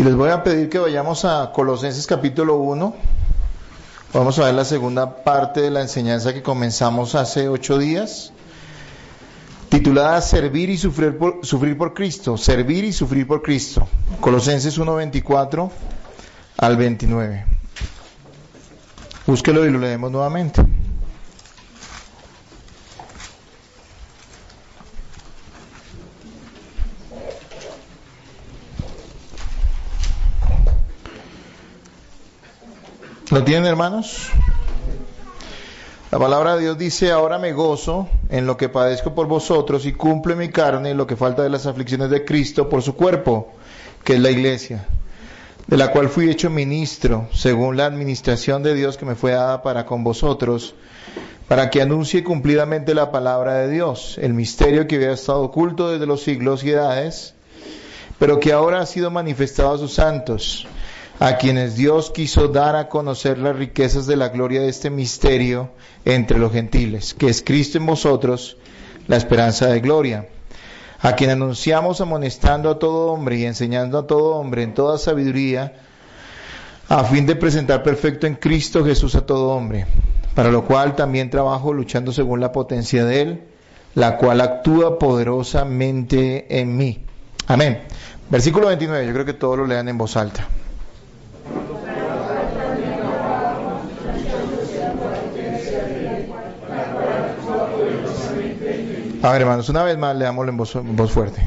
Y les voy a pedir que vayamos a Colosenses capítulo 1. Vamos a ver la segunda parte de la enseñanza que comenzamos hace 8 días, titulada Servir y sufrir por Cristo. Servir y sufrir por Cristo. Colosenses 1:24 al 29. Búsquelo y lo leemos nuevamente. ¿Lo tienen, hermanos? La palabra de Dios dice: ahora me gozo en lo que padezco por vosotros y cumplo en mi carne lo que falta de las aflicciones de Cristo por su cuerpo, que es la iglesia, de la cual fui hecho ministro, según la administración de Dios que me fue dada para con vosotros, para que anuncie cumplidamente la palabra de Dios, el misterio que había estado oculto desde los siglos y edades, pero que ahora ha sido manifestado a sus santos, a quienes Dios quiso dar a conocer las riquezas de la gloria de este misterio entre los gentiles, que es Cristo en vosotros, la esperanza de gloria, a quien anunciamos amonestando a todo hombre y enseñando a todo hombre en toda sabiduría, a fin de presentar perfecto en Cristo Jesús a todo hombre, para lo cual también trabajo luchando según la potencia de Él, la cual actúa poderosamente en mí. Amén. Versículo 29, yo creo que todos lo lean en voz alta. A ver, hermanos, una vez más leámoslo en voz fuerte.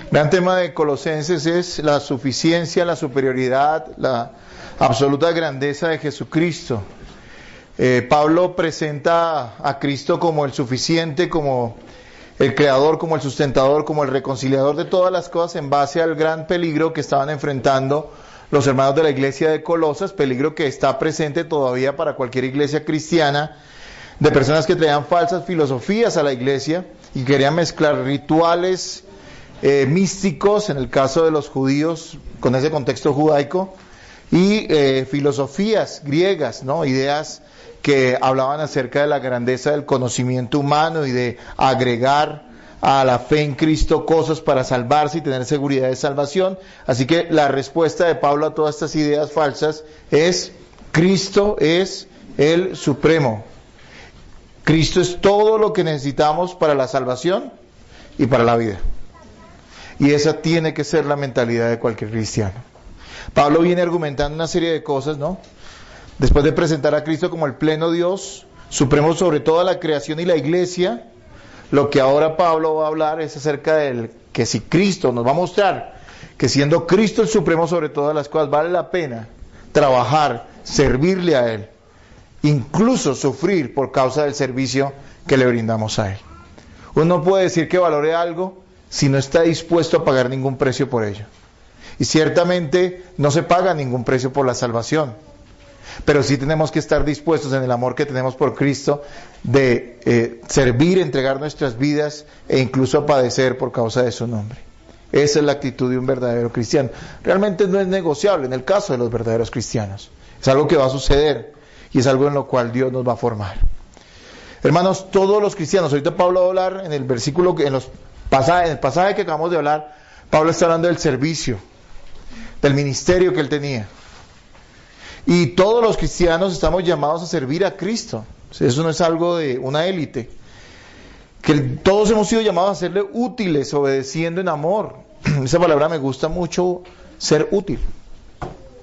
El gran tema de Colosenses es la suficiencia, la superioridad, la absoluta grandeza de Jesucristo. Pablo presenta a Cristo como el suficiente, como el creador, como el sustentador, como el reconciliador de todas las cosas, en base al gran peligro que estaban enfrentando los hermanos de la iglesia de Colosas, peligro que está presente todavía para cualquier iglesia cristiana, de personas que traían falsas filosofías a la iglesia y querían mezclar rituales místicos, en el caso de los judíos, con ese contexto judaico, y filosofías griegas, ¿no? Ideas que hablaban acerca de la grandeza del conocimiento humano y de agregar a la fe en Cristo cosas para salvarse y tener seguridad de salvación. Así que la respuesta de Pablo a todas estas ideas falsas es: Cristo es el Supremo. Cristo es todo lo que necesitamos para la salvación y para la vida. Y esa tiene que ser la mentalidad de cualquier cristiano. Pablo viene argumentando una serie de cosas, ¿no? Después de presentar a Cristo como el pleno Dios, supremo sobre toda la creación y la iglesia, lo que ahora Pablo va a hablar es acerca del que si Cristo nos va a mostrar que siendo Cristo el supremo sobre todas las cosas, vale la pena trabajar, servirle a Él, incluso sufrir por causa del servicio que le brindamos a Él. Uno no puede decir que valore algo si no está dispuesto a pagar ningún precio por ello. Y ciertamente no se paga ningún precio por la salvación, pero sí tenemos que estar dispuestos en el amor que tenemos por Cristo de servir, entregar nuestras vidas e incluso a padecer por causa de su nombre. Esa es la actitud de un verdadero cristiano. Realmente no es negociable en el caso de los verdaderos cristianos. Es algo que va a suceder y es algo en lo cual Dios nos va a formar. Hermanos, todos los cristianos, ahorita Pablo va a hablar en el versículo, en el pasaje que acabamos de hablar, Pablo está hablando del servicio, del ministerio que él tenía. Y todos los cristianos estamos llamados a servir a Cristo. Eso no es algo de una élite. Que todos hemos sido llamados a serle útiles, obedeciendo en amor. Esa palabra me gusta mucho, ser útil.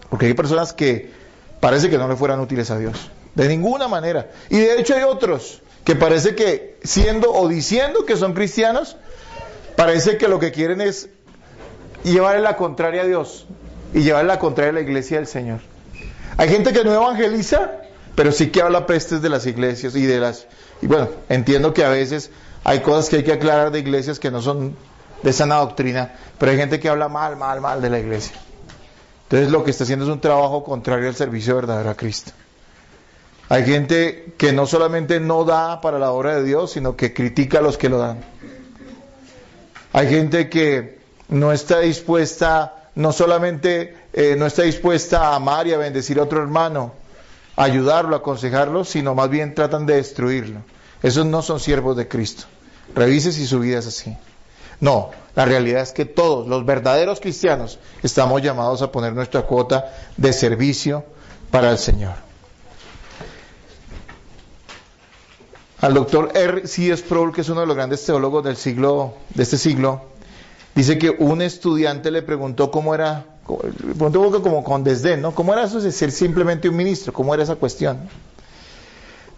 Porque hay personas que parece que no le fueran útiles a Dios. De ninguna manera. Y de hecho hay otros que parece que siendo o diciendo que son cristianos, parece que lo que quieren es llevarle la contraria a Dios y llevarle la contraria a la iglesia del Señor. Hay gente que no evangeliza, pero sí que habla pestes de las iglesias y bueno, entiendo que a veces hay cosas que hay que aclarar de iglesias que no son de sana doctrina, pero hay gente que habla mal de la iglesia. Entonces lo que está haciendo es un trabajo contrario al servicio verdadero a Cristo. Hay gente que no solamente no da para la obra de Dios, sino que critica a los que lo dan. Hay gente que no está dispuesta, no solamente no está dispuesta a amar y a bendecir a otro hermano, ayudarlo, aconsejarlo, sino más bien tratan de destruirlo. Esos no son siervos de Cristo. Revise si su vida es así. No, la realidad es que todos, los verdaderos cristianos, estamos llamados a poner nuestra cuota de servicio para el Señor. Al doctor R.C. Sproul, que es uno de los grandes teólogos de este siglo, dice que un estudiante le preguntó cómo era, como con desdén, ¿no? ¿Cómo era eso de ser simplemente un ministro? ¿Cómo era esa cuestión?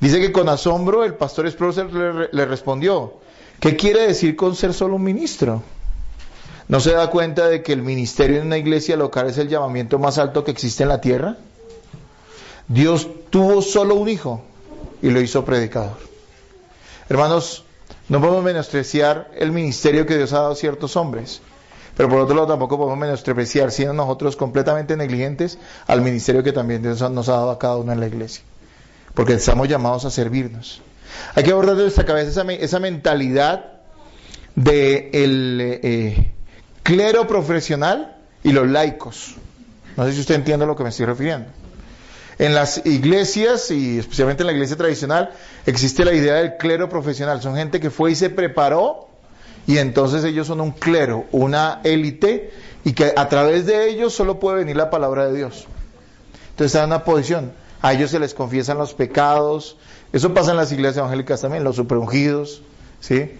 Dice que con asombro el pastor Sproul le respondió: ¿qué quiere decir con ser solo un ministro? ¿No se da cuenta de que el ministerio en una iglesia local es el llamamiento más alto que existe en la tierra? Dios tuvo solo un hijo y lo hizo predicador. Hermanos, no podemos menospreciar el ministerio que Dios ha dado a ciertos hombres, pero por otro lado tampoco podemos menospreciar, siendo nosotros completamente negligentes, al ministerio que también Dios nos ha dado a cada uno en la iglesia, porque estamos llamados a servirnos. Hay que abordar de nuestra cabeza esa mentalidad del clero profesional y los laicos. No sé si usted entiende a lo que me estoy refiriendo. En las iglesias, y especialmente en la iglesia tradicional, existe la idea del clero profesional. Son gente que fue y se preparó, y entonces ellos son un clero, una élite, y que a través de ellos solo puede venir la palabra de Dios. Entonces están en una posición. A ellos se les confiesan los pecados. Eso pasa en las iglesias evangélicas también, los superungidos, ¿sí?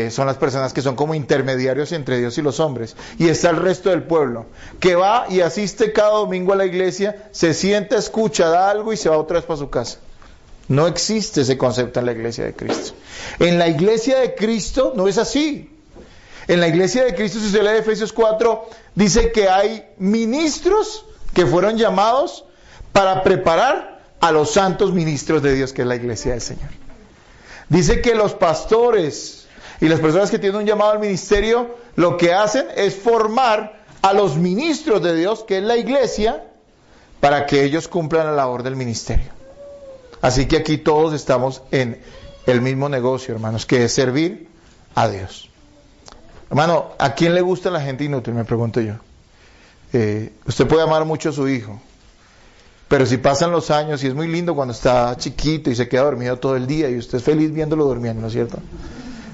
Son las personas que son como intermediarios entre Dios y los hombres. Y está el resto del pueblo, que va y asiste cada domingo a la iglesia, se sienta, escucha, da algo y se va otra vez para su casa. No existe ese concepto en la iglesia de Cristo. En la iglesia de Cristo no es así. En la iglesia de Cristo, si usted lee Efesios 4, dice que hay ministros que fueron llamados para preparar a los santos ministros de Dios, que es la iglesia del Señor. Dice que los pastores y las personas que tienen un llamado al ministerio, lo que hacen es formar a los ministros de Dios, que es la iglesia, para que ellos cumplan la labor del ministerio. Así que aquí todos estamos en el mismo negocio, hermanos, que es servir a Dios. Hermano, ¿a quién le gusta la gente inútil? Me pregunto yo. Usted puede amar mucho a su hijo, pero si pasan los años, y es muy lindo cuando está chiquito y se queda dormido todo el día, y usted es feliz viéndolo durmiendo, ¿no es cierto?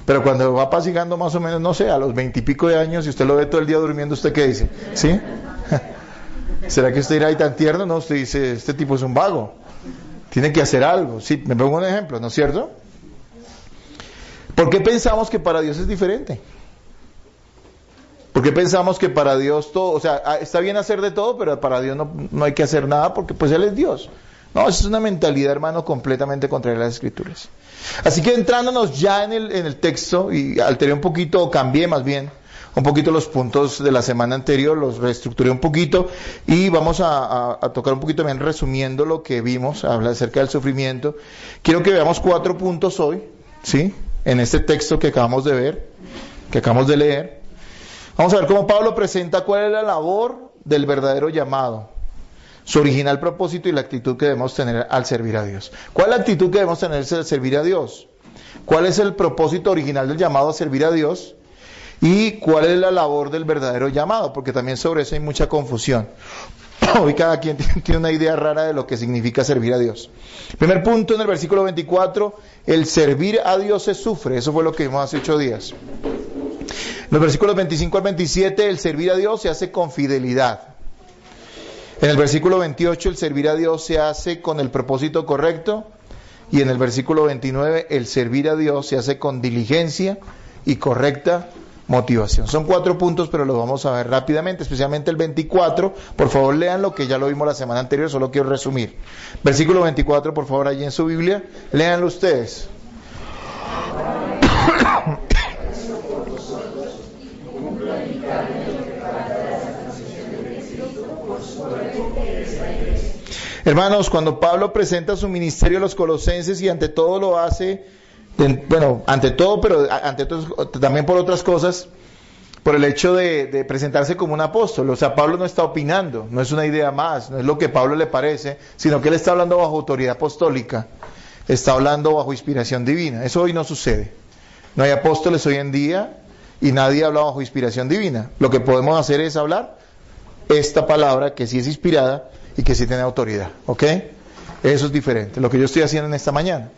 Pero cuando va pasigando más o menos, no sé, a los 20 y pico de años, y usted lo ve todo el día durmiendo, ¿usted qué dice? ¿Sí? ¿Será que usted irá ahí tan tierno? No, usted dice, este tipo es un vago, tiene que hacer algo. Sí, me pongo un ejemplo, ¿no es cierto? ¿Por qué pensamos que para Dios es diferente? ¿Por qué pensamos que para Dios todo, o sea, está bien hacer de todo, pero para Dios no hay que hacer nada porque pues Él es Dios? No, esa es una mentalidad, hermano, completamente contraria a las Escrituras. Así que entrándonos ya en el texto, y alteré un poquito, o cambié más bien, un poquito los puntos de la semana anterior, los reestructuré un poquito, y vamos a tocar un poquito bien resumiendo lo que vimos, hablar acerca del sufrimiento. Quiero que veamos 4 puntos hoy, ¿sí? En este texto que acabamos de ver, que acabamos de leer. Vamos a ver cómo Pablo presenta cuál es la labor del verdadero llamado, su original propósito y la actitud que debemos tener al servir a Dios. ¿Cuál es la actitud que debemos tener al servir a Dios? ¿Cuál es el propósito original del llamado a servir a Dios? ¿Y cuál es la labor del verdadero llamado? Porque también sobre eso hay mucha confusión. Hoy cada quien tiene una idea rara de lo que significa servir a Dios. Primer punto, en el versículo 24, el servir a Dios se sufre. Eso fue lo que vimos hace 8 días. En los versículos 25 al 27, el servir a Dios se hace con fidelidad. En el versículo 28, el servir a Dios se hace con el propósito correcto. Y en el versículo 29, el servir a Dios se hace con diligencia y correcta motivación. Son 4 puntos, pero los vamos a ver rápidamente, especialmente el 24. Por favor, lean lo que ya lo vimos la semana anterior, solo quiero resumir. Versículo 24, por favor, allí en su Biblia, léanlo ustedes. Hermanos, cuando Pablo presenta su ministerio a los colosenses, y ante todo lo hace, ante todo, pero ante todo, también por otras cosas, por el hecho de presentarse como un apóstol. O sea, Pablo no está opinando, no es una idea más, no es lo que a Pablo le parece, sino que él está hablando bajo autoridad apostólica, está hablando bajo inspiración divina. Eso hoy no sucede. No hay apóstoles hoy en día y nadie habla bajo inspiración divina. Lo que podemos hacer es hablar esta palabra que sí es inspirada y que sí tiene autoridad, ¿ok? Eso es diferente, lo que yo estoy haciendo en esta mañana.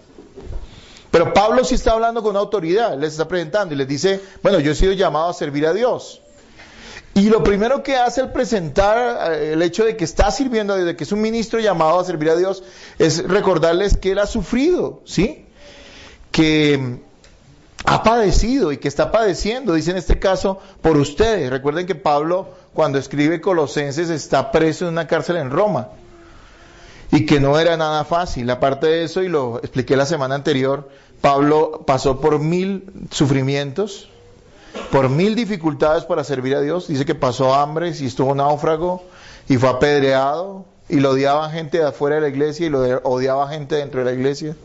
Pero Pablo sí está hablando con autoridad, les está presentando y les dice, bueno, yo he sido llamado a servir a Dios. Y lo primero que hace al presentar el hecho de que está sirviendo a Dios, de que es un ministro llamado a servir a Dios, es recordarles que él ha sufrido, ¿sí? Que ha padecido y que está padeciendo, dice en este caso, por ustedes. Recuerden que Pablo, cuando escribe Colosenses, está preso en una cárcel en Roma. Y que no era nada fácil. Aparte de eso, y lo expliqué la semana anterior, Pablo pasó por 1000 sufrimientos, por 1000 dificultades para servir a Dios. Dice que pasó hambre, y estuvo náufrago, y fue apedreado, y lo odiaba gente de afuera de la iglesia, y lo odiaba gente dentro de la iglesia.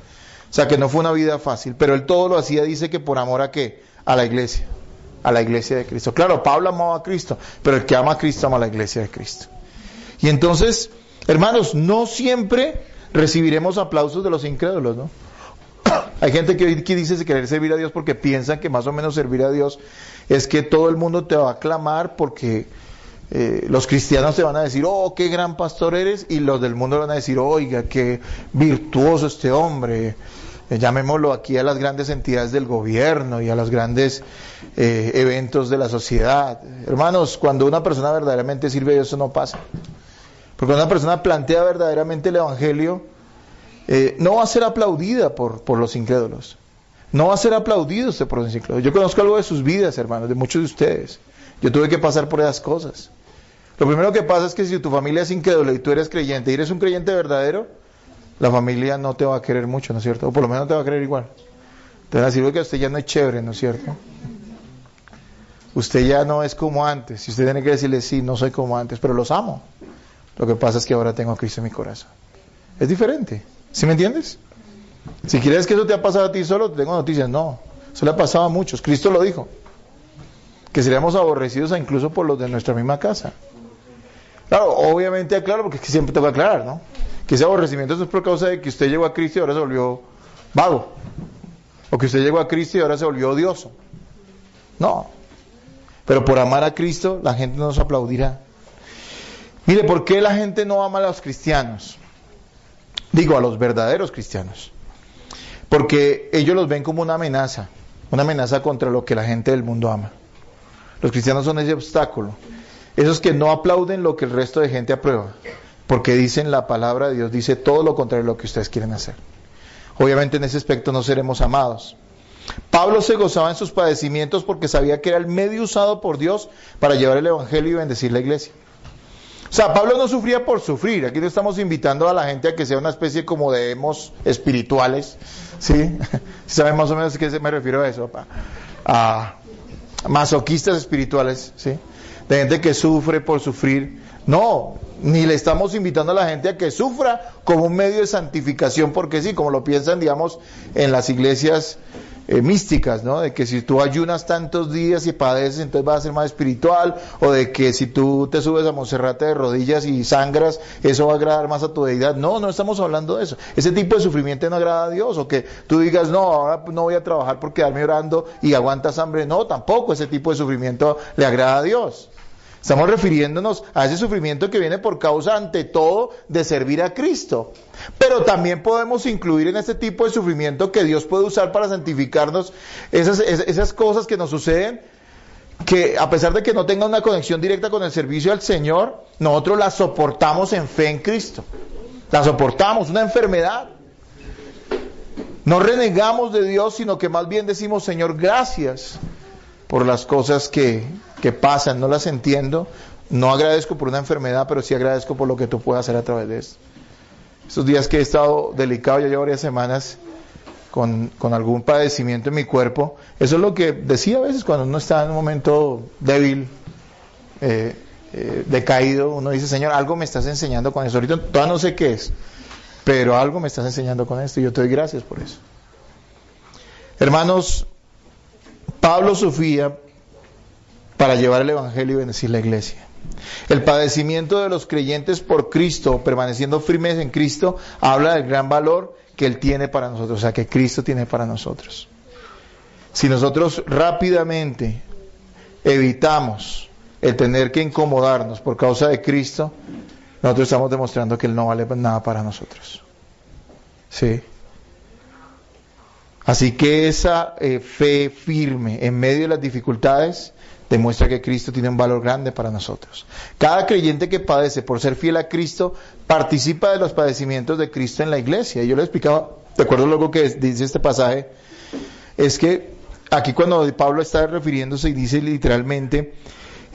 O sea que no fue una vida fácil, pero él todo lo hacía, dice que por amor a ¿qué? A la iglesia de Cristo. Claro, Pablo amaba a Cristo, pero el que ama a Cristo ama a la iglesia de Cristo. Y entonces, hermanos, no siempre recibiremos aplausos de los incrédulos, ¿no? Hay gente que hoy dice querer servir a Dios porque piensa que más o menos servir a Dios es que todo el mundo te va a aclamar porque los cristianos te van a decir, oh, qué gran pastor eres, y los del mundo van a decir, oiga, qué virtuoso este hombre. Llamémoslo aquí a las grandes entidades del gobierno y a los grandes eventos de la sociedad. Hermanos, cuando una persona verdaderamente sirve a Dios, eso no pasa. Porque cuando una persona plantea verdaderamente el Evangelio, no va a ser aplaudida por los incrédulos. No va a ser aplaudido usted por los incrédulos. Yo conozco algo de sus vidas, hermanos, de muchos de ustedes. Yo tuve que pasar por esas cosas. Lo primero que pasa es que si tu familia es incrédula y tú eres creyente y eres un creyente verdadero, la familia no te va a querer mucho, ¿no es cierto? O por lo menos no te va a querer igual. Te van a decir que usted ya no es chévere, ¿no es cierto? Usted ya no es como antes. Y usted tiene que decirle, sí, no soy como antes, pero los amo. Lo que pasa es que ahora tengo a Cristo en mi corazón. Es diferente. ¿Sí me entiendes? Si quieres que eso te ha pasado a ti solo, te tengo noticias. No, eso le ha pasado a muchos. Cristo lo dijo. Que seríamos aborrecidos incluso por los de nuestra misma casa. Claro, obviamente aclaro, porque es que siempre te voy a aclarar, ¿no? Que ese aborrecimiento es por causa de que usted llegó a Cristo y ahora se volvió vago. O que usted llegó a Cristo y ahora se volvió odioso. No. Pero por amar a Cristo, la gente nos aplaudirá. Mire, ¿por qué la gente no ama a los cristianos? Digo, a los verdaderos cristianos. Porque ellos los ven como una amenaza contra lo que la gente del mundo ama. Los cristianos son ese obstáculo. Esos que no aplauden lo que el resto de gente aprueba. Porque dicen la palabra de Dios, dice todo lo contrario de lo que ustedes quieren hacer. Obviamente en ese aspecto no seremos amados. Pablo se gozaba en sus padecimientos porque sabía que era el medio usado por Dios para llevar el Evangelio y bendecir la iglesia. O sea, Pablo no sufría por sufrir. Aquí no estamos invitando a la gente a que sea una especie como de emos espirituales. ¿Sí? ¿Saben más o menos a qué me refiero a eso, papá? A masoquistas espirituales, ¿sí? De gente que sufre por sufrir. No, ni le estamos invitando a la gente a que sufra como un medio de santificación, porque sí, como lo piensan, digamos, en las iglesias místicas, ¿no? De que si tú ayunas tantos días y padeces, entonces vas a ser más espiritual, o de que si tú te subes a Monserrate de rodillas y sangras, eso va a agradar más a tu deidad. No, no estamos hablando de eso. Ese tipo de sufrimiento no agrada a Dios, o que tú digas, no, ahora no voy a trabajar por quedarme orando y aguantas hambre. No, tampoco ese tipo de sufrimiento le agrada a Dios. Estamos refiriéndonos a ese sufrimiento que viene por causa, ante todo, de servir a Cristo. Pero también podemos incluir en este tipo de sufrimiento que Dios puede usar para santificarnos esas cosas que nos suceden, que a pesar de que no tengan una conexión directa con el servicio al Señor, nosotros las soportamos en fe en Cristo. Las soportamos, una enfermedad. No renegamos de Dios, sino que más bien decimos, Señor, gracias por las cosas que pasan, no las entiendo, no agradezco por una enfermedad, pero sí agradezco por lo que tú puedes hacer a través de esto. Estos días que he estado delicado, ya llevo varias semanas con algún padecimiento en mi cuerpo, eso es lo que decía a veces cuando uno está en un momento débil, decaído, uno dice, Señor, algo me estás enseñando con eso. Ahorita todavía no sé qué es, pero algo me estás enseñando con esto y yo te doy gracias por eso. Hermanos, Pablo sufría para llevar el Evangelio y bendecir la iglesia. El padecimiento de los creyentes por Cristo, permaneciendo firmes en Cristo, habla del gran valor que Él tiene para nosotros, o sea, que Cristo tiene para nosotros. Si nosotros rápidamente evitamos el tener que incomodarnos por causa de Cristo, nosotros estamos demostrando que Él no vale nada para nosotros. ¿sí? Así que esa fe firme en medio de las dificultades demuestra que Cristo tiene un valor grande para nosotros. Cada creyente que padece por ser fiel a Cristo participa de los padecimientos de Cristo en la iglesia. Y yo le explicaba, de acuerdo a lo que dice este pasaje, es que aquí cuando Pablo está refiriéndose y dice literalmente,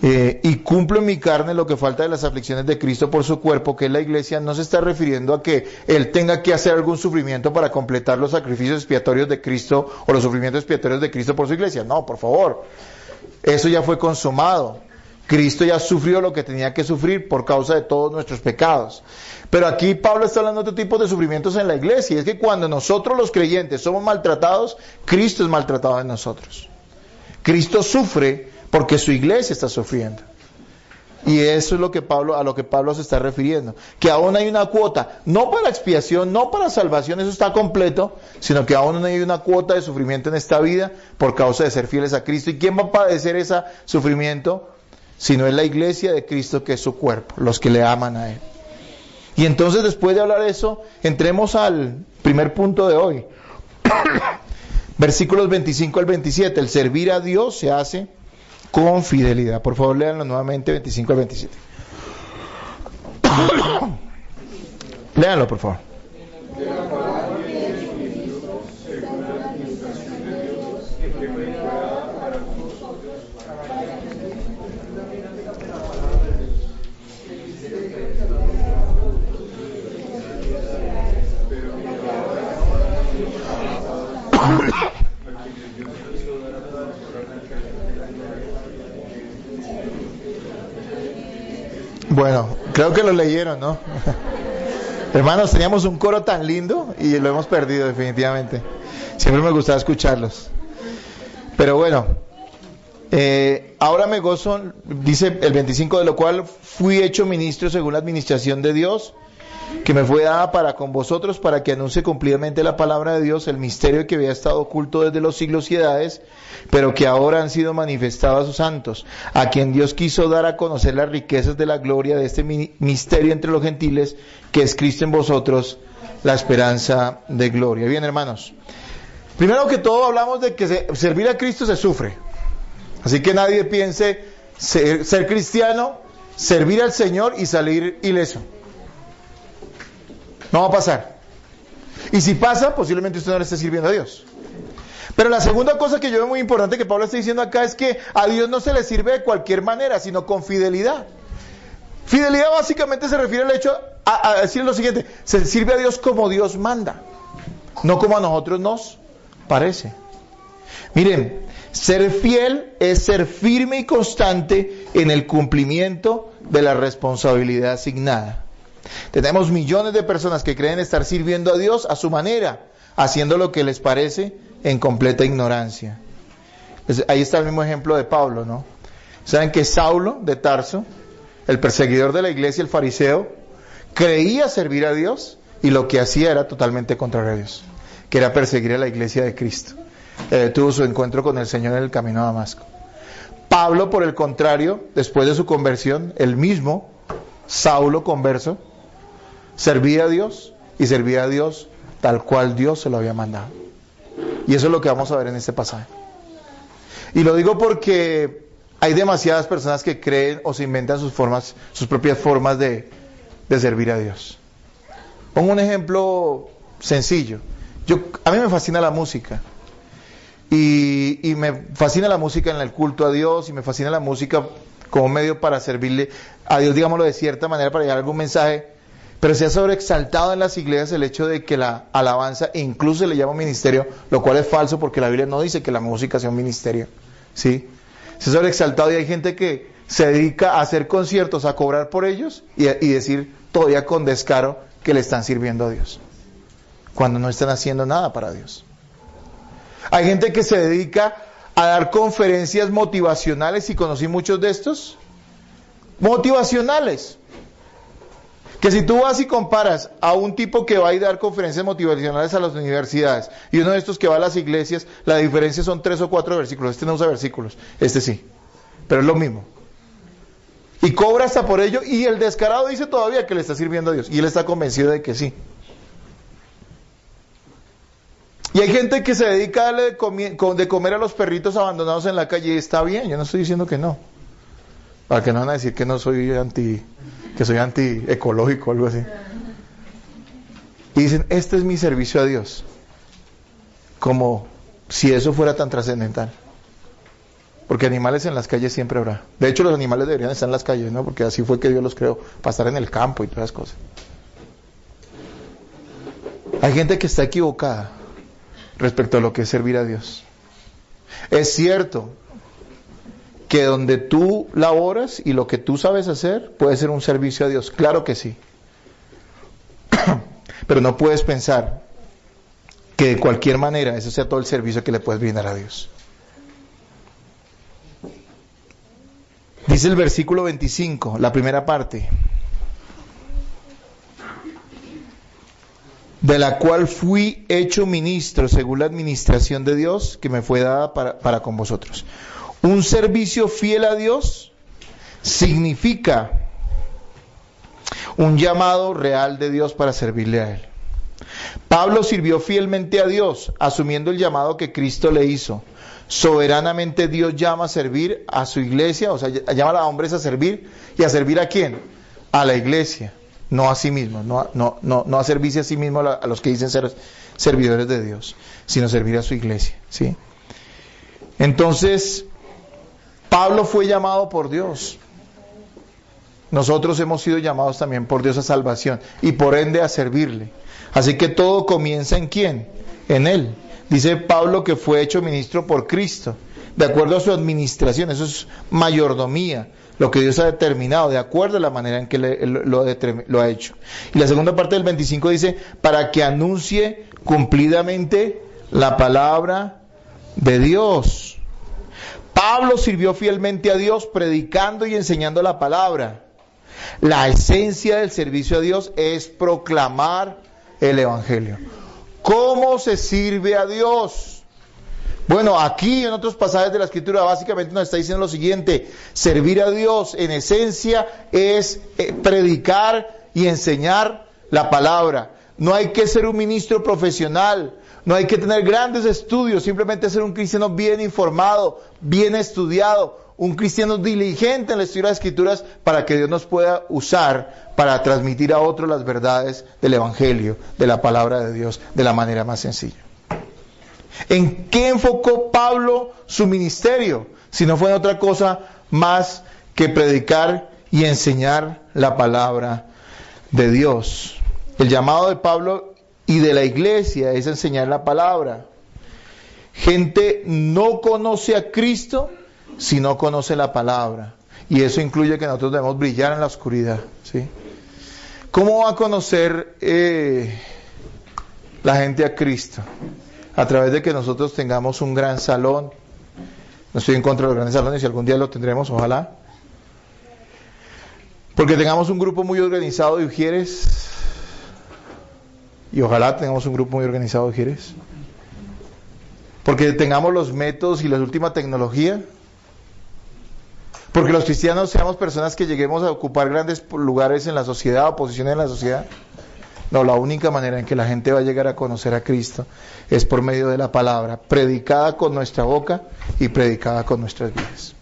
y cumplo en mi carne lo que falta de las aflicciones de Cristo por su cuerpo, que es la iglesia, no se está refiriendo a que Él tenga que hacer algún sufrimiento para completar los sacrificios expiatorios de Cristo o los sufrimientos expiatorios de Cristo por su iglesia. No, por favor. Eso ya fue consumado. Cristo ya sufrió lo que tenía que sufrir por causa de todos nuestros pecados. Pero aquí Pablo está hablando de otro tipo de sufrimientos en la iglesia. Y es que cuando nosotros los creyentes somos maltratados, Cristo es maltratado en nosotros. Cristo sufre porque su iglesia está sufriendo. Y eso es lo que a lo que Pablo se está refiriendo. Que aún hay una cuota, no para expiación, no para salvación, eso está completo, sino que aún hay una cuota de sufrimiento en esta vida por causa de ser fieles a Cristo. ¿Y quién va a padecer ese sufrimiento? Si no es la iglesia de Cristo, que es su cuerpo, los que le aman a Él. Y entonces, después de hablar de eso, entremos al primer punto de hoy. Versículos 25 al 27. El servir a Dios se hace con fidelidad. Por favor, léanlo nuevamente, 25 al 27. Léanlo, por favor. Bueno, creo que lo leyeron, ¿no? Hermanos, teníamos un coro tan lindo y lo hemos perdido definitivamente. Siempre me gustaba escucharlos. Pero bueno, ahora me gozo, dice el 25, de lo cual fui hecho ministro según la administración de Dios, que me fue dada para con vosotros, para que anuncie cumplidamente la palabra de Dios, el misterio que había estado oculto desde los siglos y edades, pero que ahora han sido manifestados a sus santos, a quien Dios quiso dar a conocer las riquezas de la gloria de este misterio entre los gentiles, que es Cristo en vosotros, la esperanza de gloria. Bien, hermanos, primero que todo hablamos de que servir a Cristo se sufre. Así que nadie piense ser cristiano, servir al Señor y salir ileso. No va a pasar. Y si pasa, posiblemente usted no le esté sirviendo a Dios. Pero la segunda cosa que yo veo muy importante que Pablo está diciendo acá es que a Dios no se le sirve de cualquier manera, sino con fidelidad. Fidelidad básicamente se refiere al hecho a decir lo siguiente: se sirve a Dios como Dios manda, no como a nosotros nos parece. Miren, ser fiel es ser firme y constante en el cumplimiento de la responsabilidad asignada. Tenemos millones de personas que creen estar sirviendo a Dios a su manera, haciendo lo que les parece en completa ignorancia. Pues ahí está el mismo ejemplo de Pablo, ¿no? Saben que Saulo de Tarso, el perseguidor de la iglesia, el fariseo, creía servir a Dios y lo que hacía era totalmente contrario a Dios, que era perseguir a la iglesia de Cristo. Tuvo su encuentro con el Señor en el camino a Damasco. Pablo, por el contrario, después de su conversión, el mismo Saulo converso, servía a Dios y servía a Dios tal cual Dios se lo había mandado. Y eso es lo que vamos a ver en este pasaje. Y lo digo porque hay demasiadas personas que creen o se inventan sus propias formas de servir a Dios. Pongo un ejemplo sencillo. A mí me fascina la música. Y me fascina la música en el culto a Dios, y me fascina la música como medio para servirle a Dios, digámoslo de cierta manera, para llevar algún mensaje. Pero se ha sobreexaltado en las iglesias el hecho de que la alabanza incluso se le llama ministerio, lo cual es falso porque la Biblia no dice que la música sea un ministerio, ¿sí? Se ha sobreexaltado y hay gente que se dedica a hacer conciertos, a cobrar por ellos y decir todavía con descaro que le están sirviendo a Dios, cuando no están haciendo nada para Dios. Hay gente que se dedica a dar conferencias motivacionales, y conocí muchos de estos, motivacionales, que si tú vas y comparas a un tipo que va a ir a dar conferencias motivacionales a las universidades y uno de estos que va a las iglesias, la diferencia son 3 o 4 versículos. Este no usa versículos, este sí, pero es lo mismo. Y cobra hasta por ello, y el descarado dice todavía que le está sirviendo a Dios, y él está convencido de que sí. Y hay gente que se dedica a darle de comer a los perritos abandonados en la calle, y está bien, yo no estoy diciendo que no. Para que no van a decir que no soy que soy antiecológico o algo así. Y dicen, este es mi servicio a Dios. Como si eso fuera tan trascendental. Porque animales en las calles siempre habrá. De hecho, los animales deberían estar en las calles, ¿no? Porque así fue que Dios los creó, para estar en el campo y todas esas cosas. Hay gente que está equivocada respecto a lo que es servir a Dios. Es cierto que donde tú laboras y lo que tú sabes hacer puede ser un servicio a Dios. Claro que sí. Pero no puedes pensar que de cualquier manera ese sea todo el servicio que le puedes brindar a Dios. Dice el versículo 25, la primera parte, de la cual fui hecho ministro según la administración de Dios que me fue dada para con vosotros. Un servicio fiel a Dios significa un llamado real de Dios para servirle a Él. Pablo sirvió fielmente a Dios, asumiendo el llamado que Cristo le hizo. Soberanamente Dios llama a servir a su iglesia, o sea, llama a hombres a servir. ¿Y a servir a quién? A la iglesia, no a sí mismo, no a servirse a sí mismo a los que dicen ser servidores de Dios, sino servir a su iglesia, ¿sí? Entonces, Pablo fue llamado por Dios. Nosotros hemos sido llamados también por Dios a salvación y por ende a servirle. Así que todo comienza ¿en quién? En Él. Dice Pablo que fue hecho ministro por Cristo, de acuerdo a su administración. Eso es mayordomía, lo que Dios ha determinado, de acuerdo a la manera en que lo ha hecho. Y la segunda parte del 25 dice, para que anuncie cumplidamente la palabra de Dios. Pablo sirvió fielmente a Dios predicando y enseñando la palabra. La esencia del servicio a Dios es proclamar el Evangelio. ¿Cómo se sirve a Dios? Bueno, aquí en otros pasajes de la Escritura básicamente nos está diciendo lo siguiente: servir a Dios en esencia es predicar y enseñar la palabra. No hay que ser un ministro profesional, no hay que tener grandes estudios, simplemente ser un cristiano bien informado, bien estudiado, un cristiano diligente en la estudio de las Escrituras para que Dios nos pueda usar para transmitir a otros las verdades del Evangelio, de la palabra de Dios, de la manera más sencilla. ¿En qué enfocó Pablo su ministerio? Si no fue en otra cosa más que predicar y enseñar la palabra de Dios. El llamado de Pablo y de la iglesia es enseñar la palabra. Gente no conoce a Cristo si no conoce la palabra. Y eso incluye que nosotros debemos brillar en la oscuridad, ¿sí? ¿Cómo va a conocer la gente a Cristo? A través de que nosotros tengamos un gran salón. No estoy en contra de los grandes salones, y algún día lo tendremos, ojalá. Porque tengamos un grupo muy organizado de ujieres. Y ojalá tengamos un grupo muy organizado de ujieres. Porque tengamos los métodos y la última tecnología. Porque los cristianos seamos personas que lleguemos a ocupar grandes lugares en la sociedad o posiciones en la sociedad. No, la única manera en que la gente va a llegar a conocer a Cristo es por medio de la palabra, predicada con nuestra boca y predicada con nuestras vidas.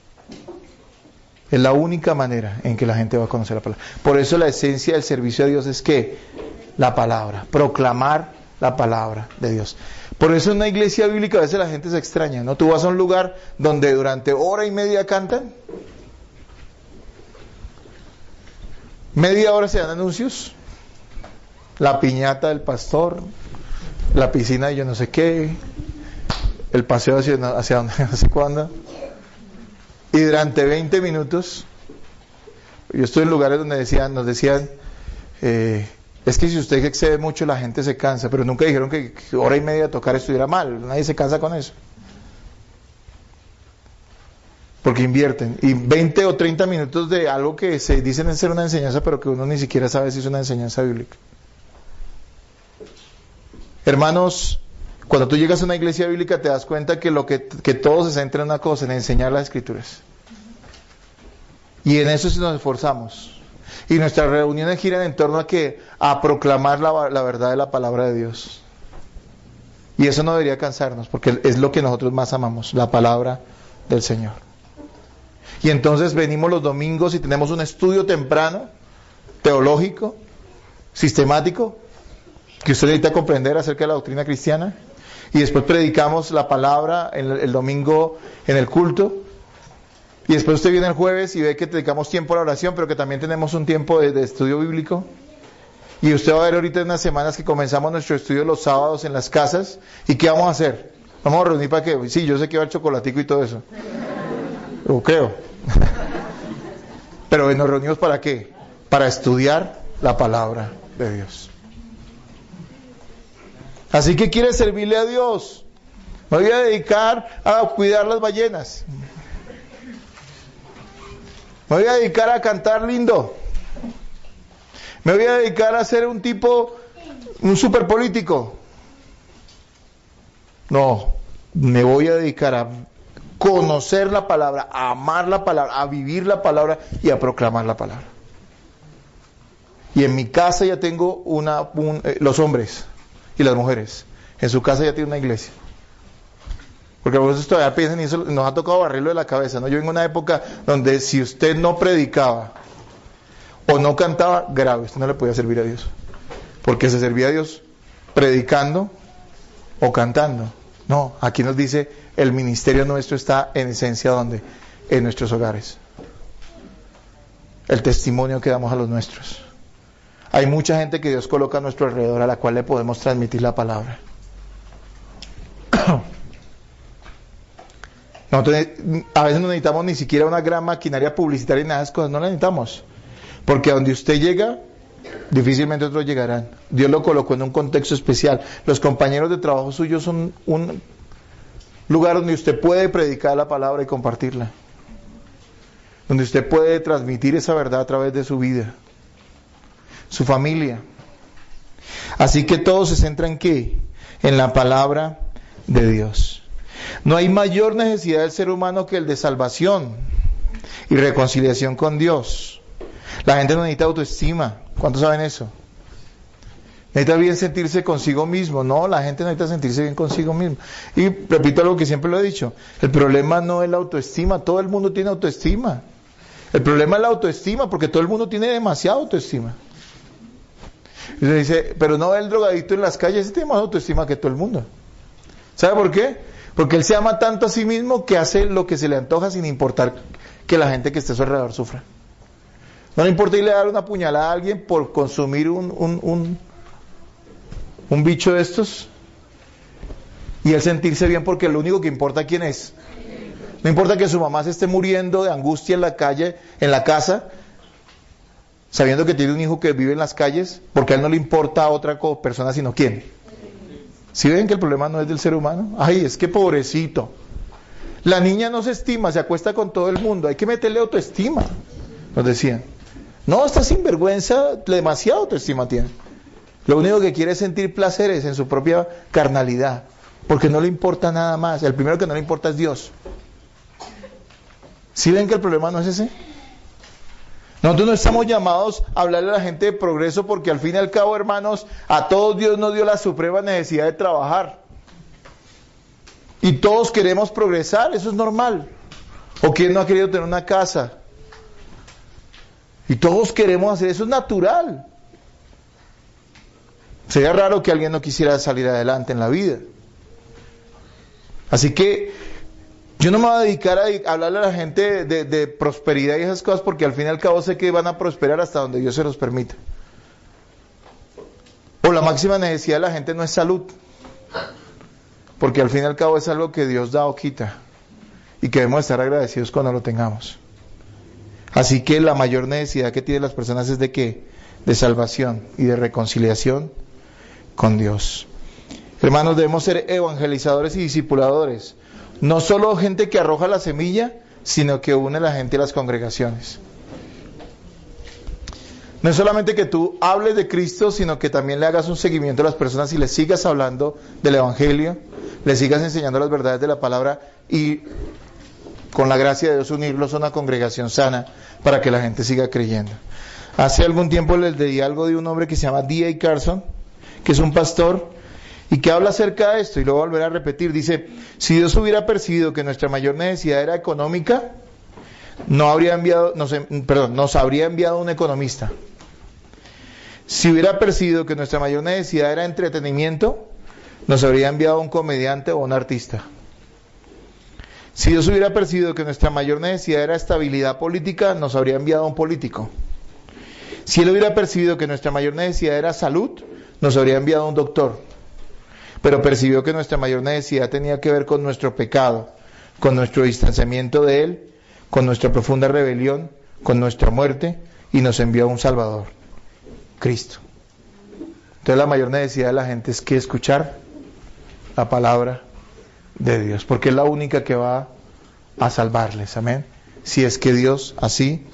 Es la única manera en que la gente va a conocer la palabra. Por eso la esencia del servicio a Dios es que la palabra, proclamar la palabra de Dios. Por eso en una iglesia bíblica a veces la gente se extraña, ¿no? Tú vas a un lugar donde durante hora y media cantan, media hora se dan anuncios, la piñata del pastor, la piscina de yo no sé qué, el paseo hacia donde no sé cuándo, y durante 20 minutos, yo estoy en lugares donde nos decían, es que si usted excede mucho la gente se cansa, pero nunca dijeron que hora y media tocar estuviera mal, nadie se cansa con eso. Porque invierten, y 20 o 30 minutos de algo que se dicen ser una enseñanza, pero que uno ni siquiera sabe si es una enseñanza bíblica. Hermanos, cuando tú llegas a una iglesia bíblica te das cuenta que que todo se centra en una cosa, en enseñar las Escrituras. Y en eso sí nos esforzamos. Y nuestras reuniones giran en torno a proclamar la verdad de la palabra de Dios. Y eso no debería cansarnos, porque es lo que nosotros más amamos, la palabra del Señor. Y entonces venimos los domingos y tenemos un estudio temprano, teológico, sistemático, que usted necesita comprender acerca de la doctrina cristiana. Y después predicamos la palabra el domingo en el culto. Y después usted viene el jueves y ve que dedicamos tiempo a la oración, pero que también tenemos un tiempo de estudio bíblico. Y usted va a ver ahorita en unas semanas que comenzamos nuestro estudio los sábados en las casas. ¿Y qué vamos a hacer? Vamos a reunir para qué. Sí, yo sé que va el chocolatico y todo eso. O creo. Pero nos reunimos ¿para qué? Para estudiar la palabra de Dios. Así que quiere servirle a Dios. Me voy a dedicar a cuidar las ballenas. Me voy a dedicar a cantar lindo. Me voy a dedicar a ser un super político. No, me voy a dedicar a conocer la palabra, a amar la palabra, a vivir la palabra y a proclamar la palabra. Y en mi casa ya tengo los hombres y las mujeres. En su casa ya tiene una iglesia. Porque a veces todavía piensan y eso nos ha tocado barrerlo de la cabeza, ¿no? Yo vengo de una época donde si usted no predicaba o no cantaba, grave, usted no le podía servir a Dios. Porque se servía a Dios predicando o cantando. No, aquí nos dice, el ministerio nuestro está en esencia ¿dónde? En nuestros hogares. El testimonio que damos a los nuestros. Hay mucha gente que Dios coloca a nuestro alrededor a la cual le podemos transmitir la palabra. Nosotros a veces no necesitamos ni siquiera una gran maquinaria publicitaria y nada de esas cosas, no la necesitamos. Porque a donde usted llega, difícilmente otros llegarán. Dios lo colocó en un contexto especial. Los compañeros de trabajo suyos son un lugar donde usted puede predicar la palabra y compartirla. Donde usted puede transmitir esa verdad a través de su vida. Su familia. Así que todo se centra en ¿qué? En la palabra de Dios. No hay mayor necesidad del ser humano que el de salvación y reconciliación con Dios. La gente no necesita autoestima. ¿Cuántos saben eso? Necesita bien sentirse consigo mismo. No, la gente necesita sentirse bien consigo mismo. Y repito algo que siempre lo he dicho. El problema no es la autoestima. Todo el mundo tiene autoestima. El problema es la autoestima porque todo el mundo tiene demasiada autoestima. Y se dice, pero no ve el drogadito en las calles, ese tiene más autoestima que todo el mundo. ¿Sabe por qué? Porque él se ama tanto a sí mismo que hace lo que se le antoja sin importar que la gente que esté a su alrededor sufra. No le importa irle a dar una puñalada a alguien por consumir un bicho de estos. Y él sentirse bien porque lo único que importa quién es. No importa que su mamá se esté muriendo de angustia en la calle, en la casa, sabiendo que tiene un hijo que vive en las calles, porque a él no le importa a otra persona sino quién. ¿Sí ven que el problema no es del ser humano? Ay, es que pobrecito. La niña no se estima, se acuesta con todo el mundo. Hay que meterle autoestima, nos decían. No, está sinvergüenza, demasiada autoestima tiene. Lo único que quiere es sentir placeres en su propia carnalidad, porque no le importa nada más. El primero que no le importa es Dios. ¿Sí ven que el problema no es ese? Nosotros no estamos llamados a hablarle a la gente de progreso porque al fin y al cabo, hermanos, a todos Dios nos dio la suprema necesidad de trabajar. Y todos queremos progresar, eso es normal. ¿O quién no ha querido tener una casa? Y todos queremos hacer eso, es natural. Sería raro que alguien no quisiera salir adelante en la vida. Así que yo no me voy a dedicar a hablarle a la gente de prosperidad y esas cosas porque al fin y al cabo sé que van a prosperar hasta donde Dios se los permita. O la máxima necesidad de la gente no es salud, porque al fin y al cabo es algo que Dios da o quita y que debemos estar agradecidos cuando lo tengamos. Así que la mayor necesidad que tienen las personas es ¿de qué? De salvación y de reconciliación con Dios. Hermanos, debemos ser evangelizadores y discipuladores. No solo gente que arroja la semilla, sino que une a la gente a las congregaciones. No es solamente que tú hables de Cristo, sino que también le hagas un seguimiento a las personas y les sigas hablando del Evangelio, les sigas enseñando las verdades de la palabra y con la gracia de Dios unirlos a una congregación sana para que la gente siga creyendo. Hace algún tiempo les leí algo de un hombre que se llama D.A. Carson, que es un pastor, ¿Y qué habla acerca de esto? Y lo voy a volver a repetir. Dice, si Dios hubiera percibido que nuestra mayor necesidad era económica, nos habría enviado un economista. Si hubiera percibido que nuestra mayor necesidad era entretenimiento, nos habría enviado un comediante o un artista. Si Dios hubiera percibido que nuestra mayor necesidad era estabilidad política, nos habría enviado un político. Si Él hubiera percibido que nuestra mayor necesidad era salud, nos habría enviado un doctor. Pero percibió que nuestra mayor necesidad tenía que ver con nuestro pecado, con nuestro distanciamiento de Él, con nuestra profunda rebelión, con nuestra muerte, y nos envió a un Salvador, Cristo. Entonces la mayor necesidad de la gente es que escuchar la palabra de Dios, porque es la única que va a salvarles, amén, si es que Dios así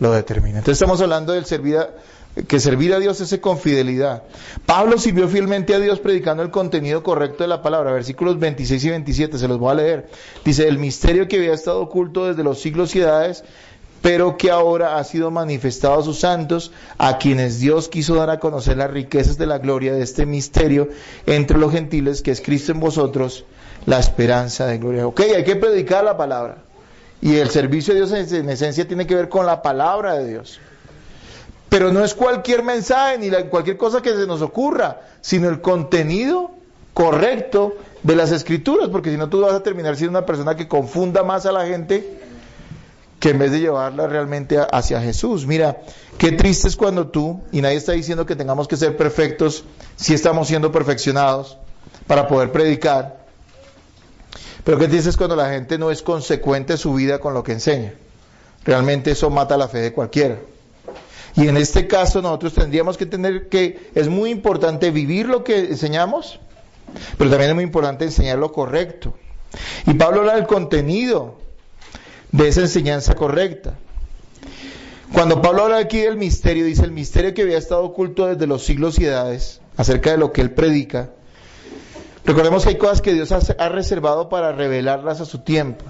lo determina. Entonces estamos hablando del servir a Dios es con fidelidad. Pablo sirvió fielmente a Dios predicando el contenido correcto de la palabra. Versículos 26 y 27, se los voy a leer. Dice, el misterio que había estado oculto desde los siglos y edades, pero que ahora ha sido manifestado a sus santos, a quienes Dios quiso dar a conocer las riquezas de la gloria de este misterio entre los gentiles, que es Cristo en vosotros, la esperanza de gloria. Ok, hay que predicar la palabra. Y el servicio de Dios en esencia tiene que ver con la palabra de Dios. Pero no es cualquier mensaje ni cualquier cosa que se nos ocurra, sino el contenido correcto de las Escrituras, porque si no tú vas a terminar siendo una persona que confunda más a la gente que en vez de llevarla realmente hacia Jesús. Mira, qué triste es cuando tú, y nadie está diciendo que tengamos que ser perfectos, si estamos siendo perfeccionados para poder predicar, pero qué triste es cuando la gente no es consecuente su vida con lo que enseña. Realmente eso mata la fe de cualquiera. Y en este caso nosotros tendríamos que entender que es muy importante vivir lo que enseñamos, pero también es muy importante enseñar lo correcto. Y Pablo habla del contenido de esa enseñanza correcta. Cuando Pablo habla aquí del misterio, dice el misterio que había estado oculto desde los siglos y edades, acerca de lo que él predica. Recordemos que hay cosas que Dios ha reservado para revelarlas a su tiempo.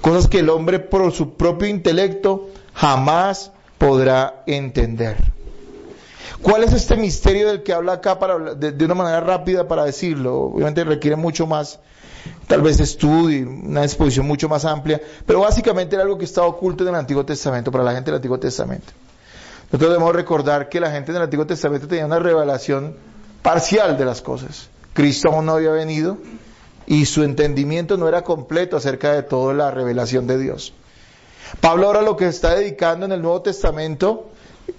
Cosas que el hombre por su propio intelecto jamás podrá entender. ¿Cuál es este misterio del que habla acá de una manera rápida para decirlo? Obviamente requiere mucho más, tal vez estudio y una exposición mucho más amplia, pero básicamente era algo que estaba oculto en el Antiguo Testamento, para la gente del Antiguo Testamento. Nosotros debemos recordar que la gente del Antiguo Testamento tenía una revelación parcial de las cosas. Cristo aún no había venido y su entendimiento no era completo acerca de toda la revelación de Dios. Pablo ahora lo que está dedicando en el Nuevo Testamento,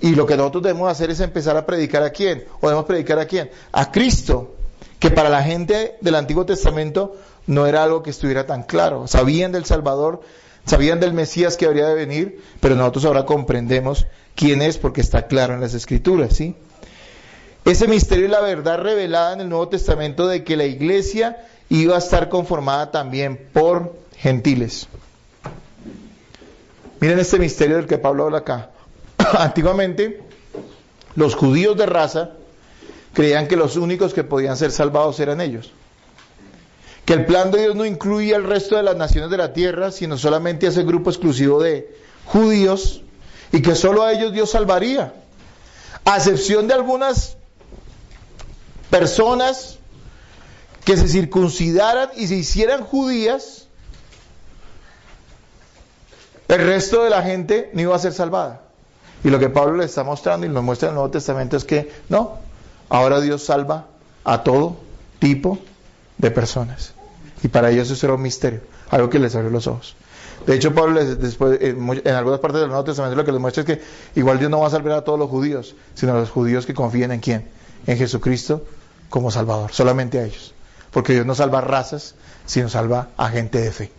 y lo que nosotros debemos hacer es empezar a predicar ¿a quién? ¿O debemos predicar a quién? A Cristo, que para la gente del Antiguo Testamento no era algo que estuviera tan claro. Sabían del Salvador, sabían del Mesías que habría de venir, pero nosotros ahora comprendemos quién es porque está claro en las Escrituras, ¿sí? Ese misterio y la verdad revelada en el Nuevo Testamento de que la iglesia iba a estar conformada también por gentiles. Miren este misterio del que Pablo habla acá. Antiguamente, los judíos de raza creían que los únicos que podían ser salvados eran ellos. Que el plan de Dios no incluía el resto de las naciones de la tierra, sino solamente a ese grupo exclusivo de judíos, y que solo a ellos Dios salvaría. A excepción de algunas personas que se circuncidaran y se hicieran judías, el resto de la gente no iba a ser salvada. Y lo que Pablo le está mostrando y nos muestra en el Nuevo Testamento es que no, ahora Dios salva a todo tipo de personas. Y para ellos eso era un misterio, algo que les abrió los ojos. De hecho, Pablo después, en algunas partes del Nuevo Testamento lo que les muestra es que igual Dios no va a salvar a todos los judíos, sino a los judíos que confíen en ¿quién? En Jesucristo como Salvador, solamente a ellos. Porque Dios no salva razas, sino salva a gente de fe.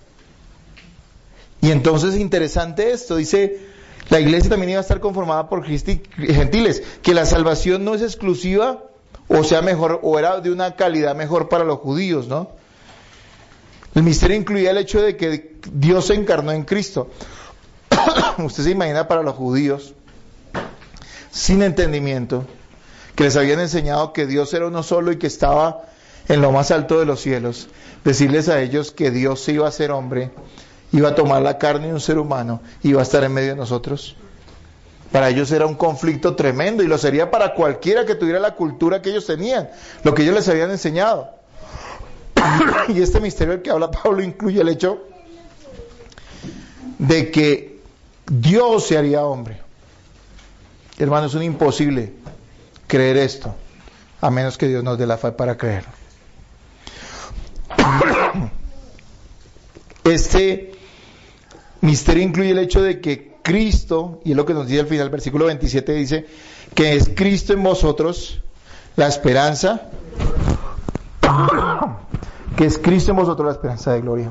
Y entonces es interesante esto, dice, la iglesia también iba a estar conformada por gentiles, que la salvación no es exclusiva, o sea mejor, o era de una calidad mejor para los judíos, ¿no? El misterio incluía el hecho de que Dios se encarnó en Cristo. Usted se imagina para los judíos, sin entendimiento, que les habían enseñado que Dios era uno solo y que estaba en lo más alto de los cielos, decirles a ellos que Dios se iba a hacer hombre, iba a tomar la carne de un ser humano, iba a estar en medio de nosotros. Para ellos era un conflicto tremendo y lo sería para cualquiera que tuviera la cultura que ellos tenían, lo que ellos les habían enseñado. Y este misterio del que habla Pablo incluye el hecho de que Dios se haría hombre. Hermano, es un imposible creer esto, a menos que Dios nos dé la fe para creerlo. Este misterio incluye el hecho de que Cristo, y es lo que nos dice al final, el versículo 27 dice, que es Cristo en vosotros la esperanza, que es Cristo en vosotros la esperanza de gloria.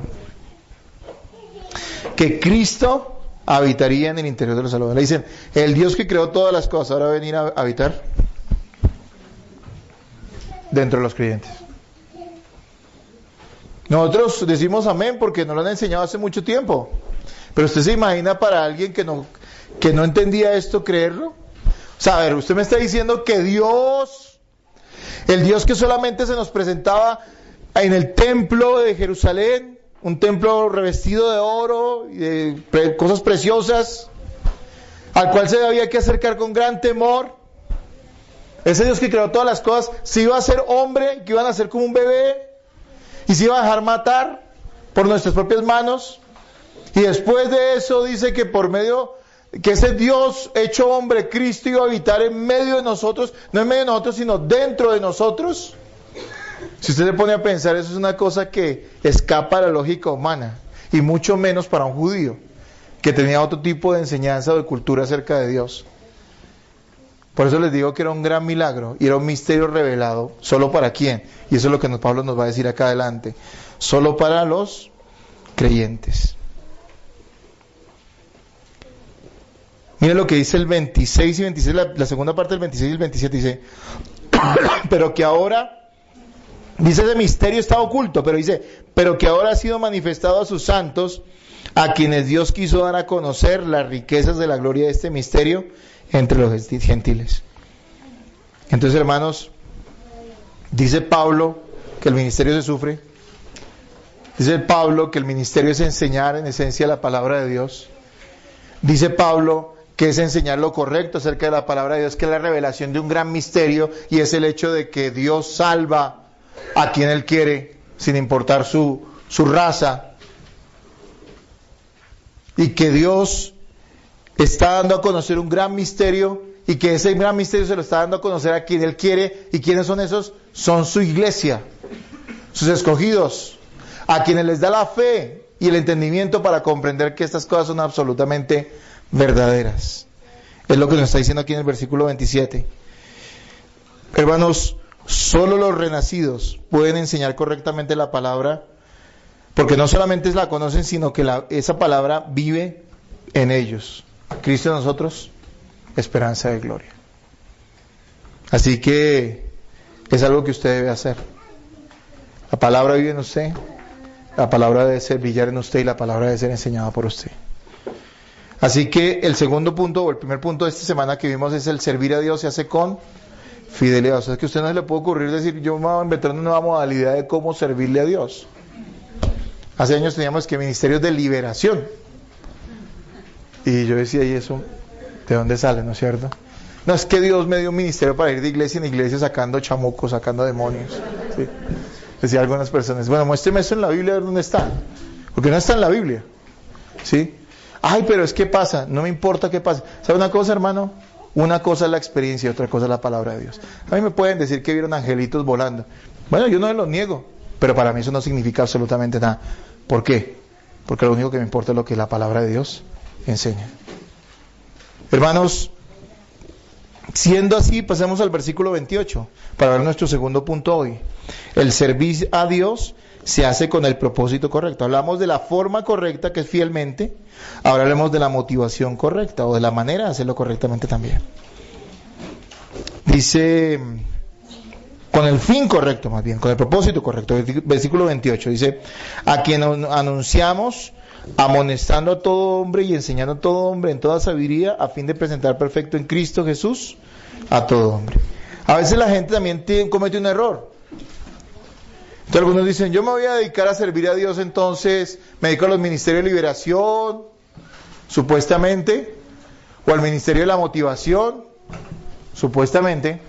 Que Cristo habitaría en el interior de los salvados. Le dicen, el Dios que creó todas las cosas, ahora va a venir a habitar dentro de los creyentes. Nosotros decimos amén porque nos lo han enseñado hace mucho tiempo. Pero usted se imagina para alguien que no entendía esto, creerlo. O sea, a ver, usted me está diciendo que Dios, el Dios que solamente se nos presentaba en el templo de Jerusalén, un templo revestido de oro y de cosas preciosas, al cual se había que acercar con gran temor. Ese Dios que creó todas las cosas, se iba a hacer hombre, que iba a nacer como un bebé, y se iba a dejar matar por nuestras propias manos. Y después de eso dice que por medio, que ese Dios hecho hombre, Cristo, iba a habitar en medio de nosotros, no en medio de nosotros, sino dentro de nosotros. Si usted se pone a pensar, eso es una cosa que escapa a la lógica humana, y mucho menos para un judío, que tenía otro tipo de enseñanza o de cultura acerca de Dios. Por eso les digo que era un gran milagro, y era un misterio revelado, ¿solo para quién? Y eso es lo que Pablo nos va a decir acá adelante, solo para los creyentes. Miren lo que dice el 26 y 26, la segunda parte del 26 y el 27 dice, pero que ahora, dice ese misterio está oculto, pero dice, pero que ahora ha sido manifestado a sus santos, a quienes Dios quiso dar a conocer las riquezas de la gloria de este misterio entre los gentiles. Entonces, hermanos, dice Pablo que el ministerio se sufre, dice Pablo que el ministerio es enseñar en esencia la palabra de Dios, dice Pablo que es enseñar lo correcto acerca de la palabra de Dios, que es la revelación de un gran misterio, y es el hecho de que Dios salva a quien Él quiere, sin importar su raza, y que Dios está dando a conocer un gran misterio, y que ese gran misterio se lo está dando a conocer a quien Él quiere. ¿Y quiénes son esos? Son su iglesia, sus escogidos, a quienes les da la fe y el entendimiento para comprender que estas cosas son absolutamente verdaderas. Es lo que nos está diciendo aquí en el versículo 27. Hermanos, solo los renacidos pueden enseñar correctamente la palabra, porque no solamente la conocen, sino que esa palabra vive en ellos. Cristo en nosotros, esperanza de gloria. Así que es algo que usted debe hacer. La palabra vive en usted, la palabra debe ser brillar en usted, y la palabra debe ser enseñada por usted. Así que el segundo punto, o el primer punto de esta semana que vimos, es el servir a Dios se hace con fidelidad. O sea, es que a usted no se le puede ocurrir decir, yo me voy a inventar una nueva modalidad de cómo servirle a Dios. Hace años teníamos que ministerios de liberación. Y yo decía, ¿y eso de dónde sale, no es cierto? No, es que Dios me dio un ministerio para ir de iglesia en iglesia sacando chamucos, sacando demonios. ¿Sí? Decía algunas personas, bueno, muéstreme eso en la Biblia, ¿dónde está? Porque no está en la Biblia. ¿Sí? Ay, pero es que pasa, no me importa qué pasa. ¿Sabe una cosa, hermano? Una cosa es la experiencia y otra cosa es la palabra de Dios. A mí me pueden decir que vieron angelitos volando. Bueno, yo no me lo niego, pero para mí eso no significa absolutamente nada. ¿Por qué? Porque lo único que me importa es lo que la palabra de Dios enseña. Hermanos, siendo así, pasemos al versículo 28 para ver nuestro segundo punto hoy. El servir a Dios se hace con el propósito correcto. Hablamos de la forma correcta, que es fielmente. Ahora hablemos de la motivación correcta, o de la manera de hacerlo correctamente también. Dice, con el fin correcto más bien, con el propósito correcto. Versículo 28 dice, a quien anunciamos, amonestando a todo hombre y enseñando a todo hombre en toda sabiduría, a fin de presentar perfecto en Cristo Jesús a todo hombre. A veces la gente también comete un error. Entonces algunos dicen, yo me voy a dedicar a servir a Dios, entonces me dedico a los ministerios de liberación, supuestamente, o al ministerio de la motivación, supuestamente.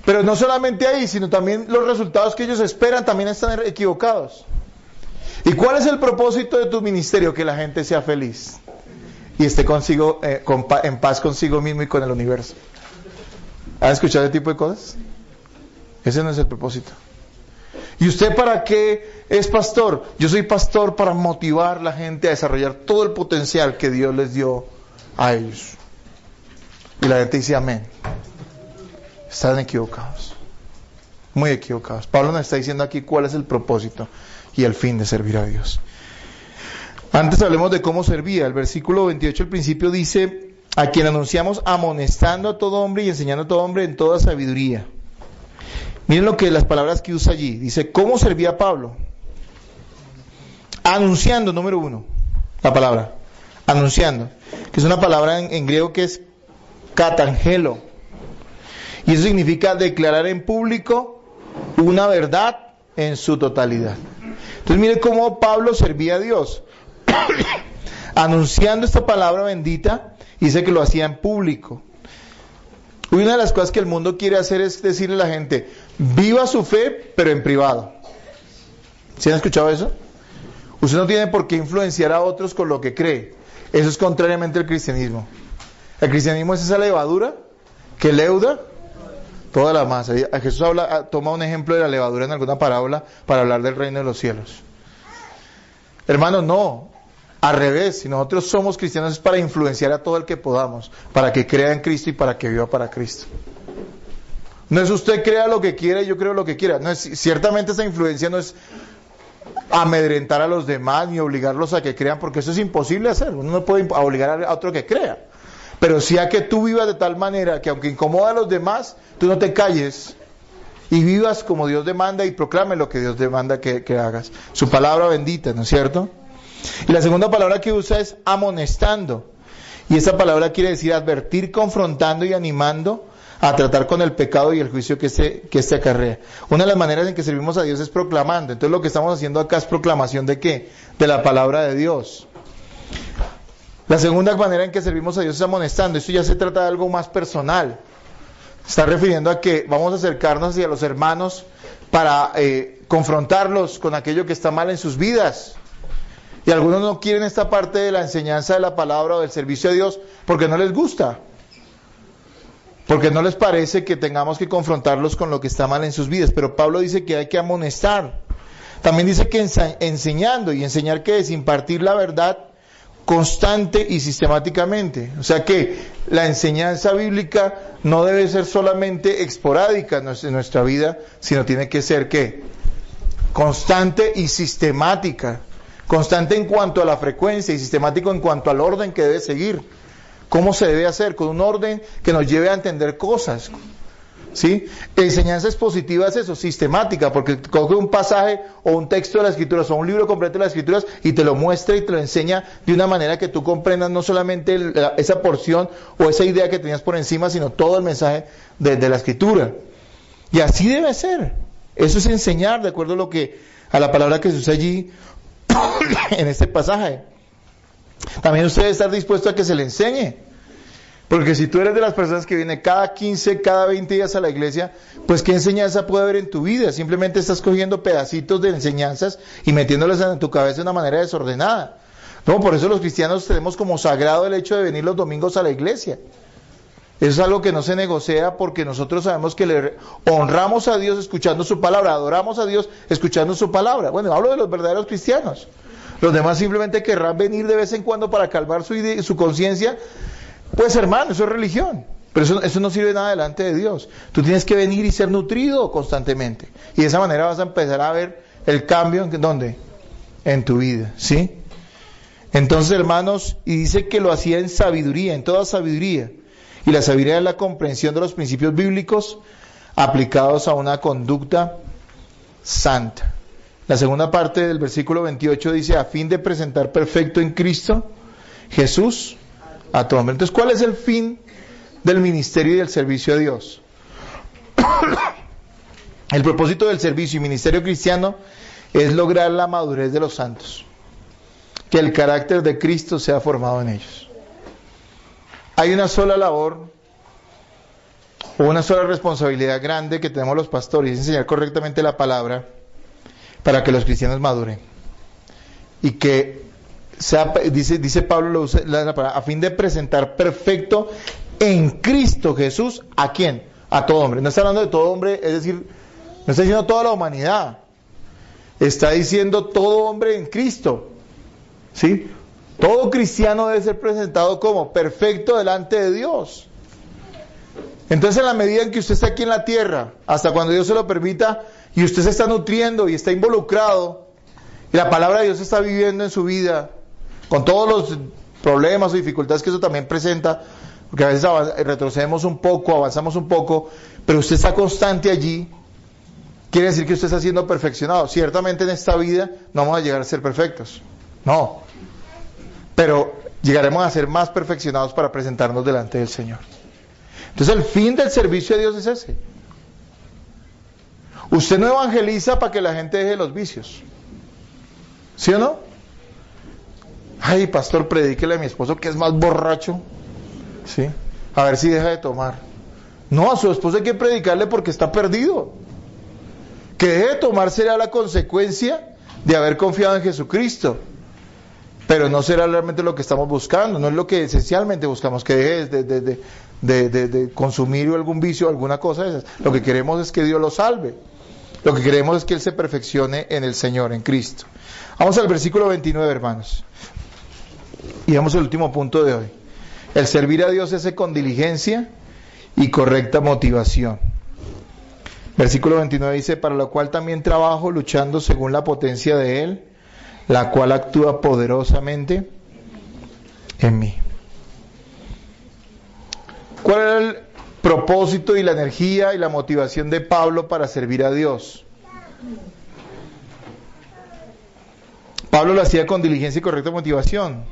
Pero no solamente ahí, sino también los resultados que ellos esperan también están equivocados. ¿Y cuál es el propósito de tu ministerio? Que la gente sea feliz y esté consigo, en paz consigo mismo y con el universo. ¿Han escuchado ese tipo de cosas? Ese no es el propósito. ¿Y usted para qué es pastor? Yo soy pastor para motivar a la gente a desarrollar todo el potencial que Dios les dio a ellos. Y la gente dice amén. Están equivocados, muy equivocados. Pablo nos está diciendo aquí cuál es el propósito y el fin de servir a Dios. Antes hablemos de cómo servía. El versículo 28 al principio dice: a quien anunciamos amonestando a todo hombre y enseñando a todo hombre en toda sabiduría. Miren lo que las palabras que usa allí. Dice, ¿cómo servía Pablo? Anunciando, número 1, la palabra, anunciando, que es una palabra en griego que es katangelo. Y eso significa declarar en público una verdad en su totalidad. Entonces mire cómo Pablo servía a Dios. Anunciando esta palabra bendita, dice que lo hacía en público. Una de las cosas que el mundo quiere hacer es decirle a la gente, viva su fe, pero en privado. ¿Sí han escuchado eso? Usted no tiene por qué influenciar a otros con lo que cree. Eso es contrariamente al cristianismo. El cristianismo es esa levadura que leuda toda la masa. Jesús toma un ejemplo de la levadura en alguna parábola para hablar del reino de los cielos. Hermanos, no, al revés, si nosotros somos cristianos es para influenciar a todo el que podamos, para que crea en Cristo y para que viva para Cristo. No es usted crea lo que quiera y yo creo lo que quiera. No es, ciertamente esa influencia no es amedrentar a los demás ni obligarlos a que crean, porque eso es imposible hacer. Uno no puede obligar a otro que crea. Pero sí a que tú vivas de tal manera que aunque incomoda a los demás, tú no te calles y vivas como Dios demanda y proclame lo que Dios demanda que hagas. Su palabra bendita, ¿no es cierto? Y la segunda palabra que usa es amonestando. Y esa palabra quiere decir advertir, confrontando y animando a tratar con el pecado y el juicio que este acarrea. Una de las maneras en que servimos a Dios es proclamando. Entonces lo que estamos haciendo acá es proclamación ¿de qué? De la palabra de Dios. La segunda manera en que servimos a Dios es amonestando. Esto ya se trata de algo más personal. Está refiriendo a que vamos a acercarnos hacia los hermanos para confrontarlos con aquello que está mal en sus vidas. Y algunos no quieren esta parte de la enseñanza de la palabra o del servicio a Dios porque no les gusta. Porque no les parece que tengamos que confrontarlos con lo que está mal en sus vidas. Pero Pablo dice que hay que amonestar. También dice que enseñando, y enseñar que es impartir la verdad constante y sistemáticamente. O sea que la enseñanza bíblica no debe ser solamente esporádica en nuestra vida, sino tiene que ser ¿qué? Constante y sistemática. Constante en cuanto a la frecuencia y sistemático en cuanto al orden que debe seguir. ¿Cómo se debe hacer? Con un orden que nos lleve a entender cosas. ¿Sí? Enseñanza expositiva es eso, sistemática, porque coge un pasaje o un texto de las Escrituras o un libro completo de las Escrituras y te lo muestra y te lo enseña de una manera que tú comprendas no solamente esa porción o esa idea que tenías por encima, sino todo el mensaje de la Escritura. Y así debe ser. Eso es enseñar de acuerdo a la palabra que se usa allí en este pasaje. También usted debe estar dispuesto a que se le enseñe. Porque si tú eres de las personas que viene cada 15, cada 20 días a la iglesia, pues ¿qué enseñanza puede haber en tu vida? Simplemente estás cogiendo pedacitos de enseñanzas y metiéndolas en tu cabeza de una manera desordenada. No, por eso los cristianos tenemos como sagrado el hecho de venir los domingos a la iglesia. Eso es algo que no se negocia porque nosotros sabemos que le honramos a Dios escuchando su palabra, adoramos a Dios escuchando su palabra. Bueno, hablo de los verdaderos cristianos. Los demás simplemente querrán venir de vez en cuando para calmar su conciencia. Pues hermano, eso es religión, pero eso no sirve nada delante de Dios. Tú tienes que venir y ser nutrido constantemente. Y de esa manera vas a empezar a ver el cambio, ¿dónde? En tu vida, ¿sí? Entonces, hermanos, y dice que lo hacía en sabiduría, en toda sabiduría. Y la sabiduría es la comprensión de los principios bíblicos aplicados a una conducta santa. La segunda parte del versículo 28 dice, a fin de presentar perfecto en Cristo Jesús a todo hombre. Entonces, ¿cuál es el fin del ministerio y del servicio a Dios? El propósito del servicio y ministerio cristiano es lograr la madurez de los santos, que el carácter de Cristo sea formado en ellos. hay una sola labor o una sola responsabilidad grande que tenemos los pastores, es enseñar correctamente la palabra para que los cristianos maduren. Y que sea, dice Pablo, lo usa la palabra, a fin de presentar perfecto en Cristo Jesús, ¿a quién? A todo hombre. No está hablando de todo hombre, es decir, no está diciendo toda la humanidad. Está diciendo todo hombre en Cristo. ¿Sí? Todo cristiano debe ser presentado como perfecto delante de Dios. Entonces, en la medida en que usted está aquí en la tierra, hasta cuando Dios se lo permita, y usted se está nutriendo y está involucrado, y la palabra de Dios está viviendo en su vida, con todos los problemas o dificultades que eso también presenta, porque a veces retrocedemos un poco, avanzamos un poco, pero usted está constante allí, quiere decir que usted está siendo perfeccionado. Ciertamente en esta vida no vamos a llegar a ser perfectos, no, pero llegaremos a ser más perfeccionados para presentarnos delante del Señor. Entonces el fin del servicio de Dios es ese. Usted no evangeliza para que la gente deje los vicios, ¿sí o no? Ay, pastor, predíquele a mi esposo que es más borracho, ¿sí? A ver si deja de tomar. No, a su esposo hay que predicarle porque está perdido. Que deje de tomar será la consecuencia de haber confiado en Jesucristo, pero no será realmente lo que estamos buscando, no es lo que esencialmente buscamos, que deje de consumir algún vicio, alguna cosa de esas. Lo que queremos es que Dios lo salve. Lo que queremos es que Él se perfeccione en el Señor, en Cristo. Vamos al versículo 29, hermanos. Y vamos al último punto de hoy. El servir a Dios es con diligencia y correcta motivación. Versículo 29 dice, para lo cual también trabajo luchando según la potencia de Él, la cual actúa poderosamente en mí. ¿Cuál era el propósito y la energía y la motivación de Pablo para servir a Dios? Pablo lo hacía con diligencia y correcta motivación.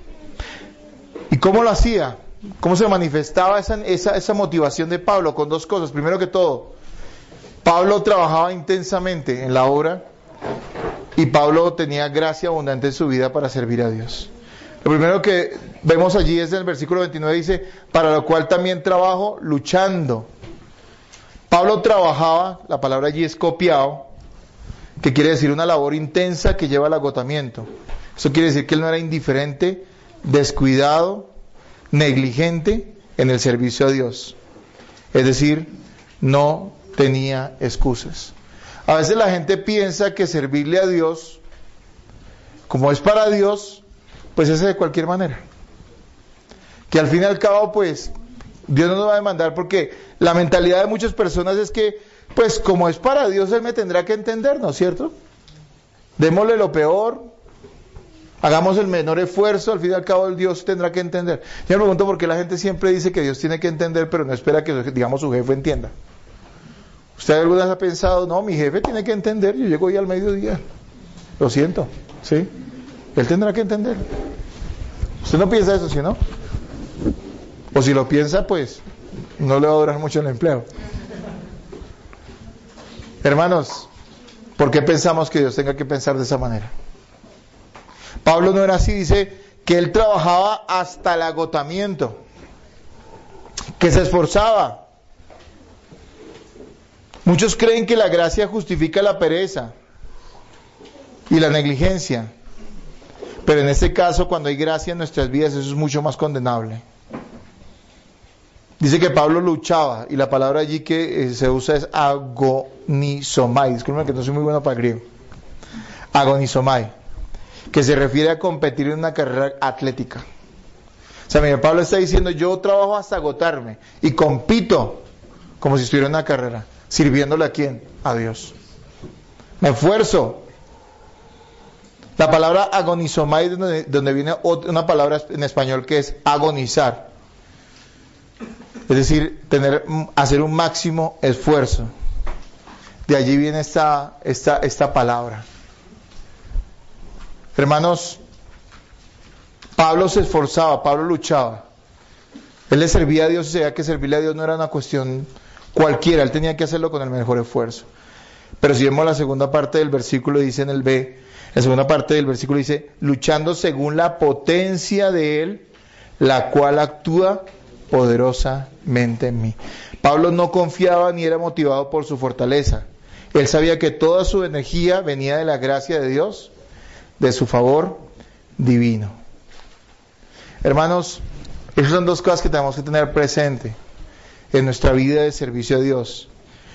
¿Y cómo lo hacía? ¿Cómo se manifestaba esa motivación de Pablo? Con dos cosas. Primero que todo, Pablo trabajaba intensamente en la obra y Pablo tenía gracia abundante en su vida para servir a Dios. Lo primero que vemos allí es en el versículo 29, dice, para lo cual también trabajo luchando. Pablo trabajaba, la palabra allí es copiado, que quiere decir una labor intensa que lleva al agotamiento. Eso quiere decir que él no era indiferente, descuidado, negligente en el servicio a Dios. Es decir, no tenía excusas. A veces la gente piensa que servirle a Dios, como es para Dios, pues es de cualquier manera. Que al fin y al cabo, pues, Dios no nos va a demandar, porque la mentalidad de muchas personas es que, pues, como es para Dios, Él me tendrá que entender, ¿no es cierto? Démosle lo peor, hagamos el menor esfuerzo, al fin y al cabo el Dios tendrá que entender. Yo me pregunto por qué la gente siempre dice que Dios tiene que entender, pero no espera que, digamos, su jefe entienda. ¿Usted alguna vez ha pensado, no, mi jefe tiene que entender, yo llego hoy al mediodía? Lo siento, ¿sí? Él tendrá que entender. ¿Usted no piensa eso, sí o no? O si lo piensa, pues no le va a durar mucho el empleo. Hermanos, ¿por qué pensamos que Dios tenga que pensar de esa manera? Pablo no era así, dice que él trabajaba hasta el agotamiento, que se esforzaba. Muchos creen que la gracia justifica la pereza y la negligencia. Pero en este caso, cuando hay gracia en nuestras vidas, eso es mucho más condenable. Dice que Pablo luchaba, y la palabra allí que se usa es agonizomai. Disculpen que no soy muy bueno para griego. Agonizomai, que se refiere a competir en una carrera atlética. O sea, mira, Pablo está diciendo, yo trabajo hasta agotarme y compito como si estuviera en una carrera, sirviéndole a ¿quién? A Dios. Me esfuerzo. La palabra agonizomai es donde viene una palabra en español que es agonizar. Es decir, hacer un máximo esfuerzo. De allí viene esta palabra. Hermanos, Pablo se esforzaba, Pablo luchaba. Él le servía a Dios y sabía que servirle a Dios no era una cuestión cualquiera, él tenía que hacerlo con el mejor esfuerzo. Pero si vemos la segunda parte del versículo, dice en el B, la segunda parte del versículo dice, luchando según la potencia de Él, la cual actúa poderosamente en mí. Pablo no confiaba ni era motivado por su fortaleza. Él sabía que toda su energía venía de la gracia de Dios, de su favor divino. Hermanos, esas son dos cosas que tenemos que tener presente en nuestra vida de servicio a Dios.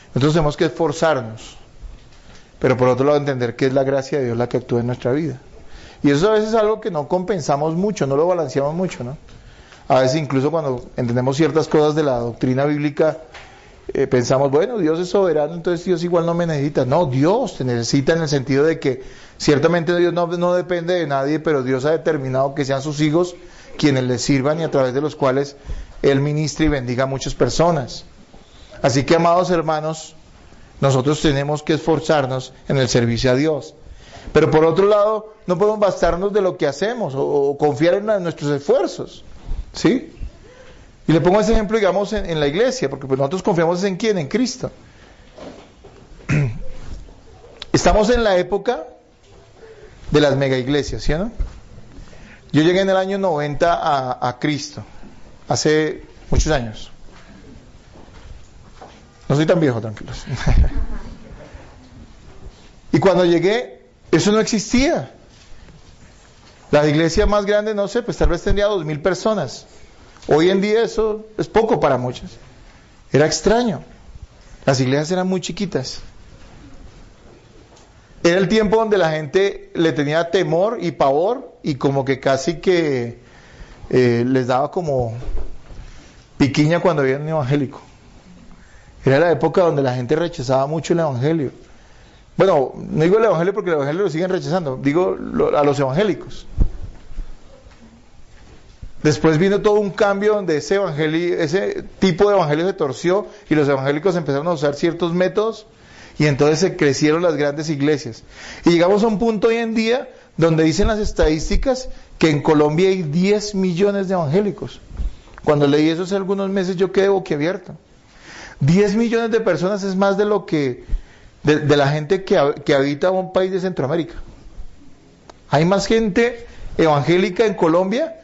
Nosotros tenemos que esforzarnos, pero por otro lado entender que es la gracia de Dios la que actúa en nuestra vida. Y eso a veces es algo que no compensamos mucho, no lo balanceamos mucho, ¿no? A veces incluso cuando entendemos ciertas cosas de la doctrina bíblica, pensamos, bueno, Dios es soberano, entonces Dios igual no me necesita. No, Dios te necesita en el sentido de que ciertamente Dios no depende de nadie, pero Dios ha determinado que sean sus hijos quienes le sirvan y a través de los cuales Él ministra y bendiga a muchas personas. Así que, amados hermanos, nosotros tenemos que esforzarnos en el servicio a Dios. Pero por otro lado, no podemos bastarnos de lo que hacemos o confiar en nuestros esfuerzos, ¿sí? Y le pongo ese ejemplo, digamos, en la iglesia, porque pues nosotros confiamos en ¿quién? En Cristo. Estamos en la época de las mega iglesias, ¿sí o no? Yo llegué en el año 90 a Cristo, hace muchos años. No soy tan viejo, tranquilos. Y cuando llegué, eso no existía. La iglesia más grande, no sé, pues tal vez tendría 2,000 personas. Hoy en día eso es poco para muchos. Era extraño. Las iglesias eran muy chiquitas. Era el tiempo donde la gente le tenía temor y pavor y como que casi que les daba como piquiña cuando veían un evangélico. Era la época donde la gente rechazaba mucho el evangelio. Bueno, no digo el evangelio porque el evangelio lo siguen rechazando, digo a los evangélicos. Después vino todo un cambio donde ese tipo de evangelio se torció y los evangélicos empezaron a usar ciertos métodos y entonces se crecieron las grandes iglesias. Y llegamos a un punto hoy en día donde dicen las estadísticas que en Colombia hay 10 millones de evangélicos. Cuando leí eso hace algunos meses yo quedé boquiabierto. 10 millones de personas es más de lo que de la gente que habita un país de Centroamérica. Hay más gente evangélica en Colombia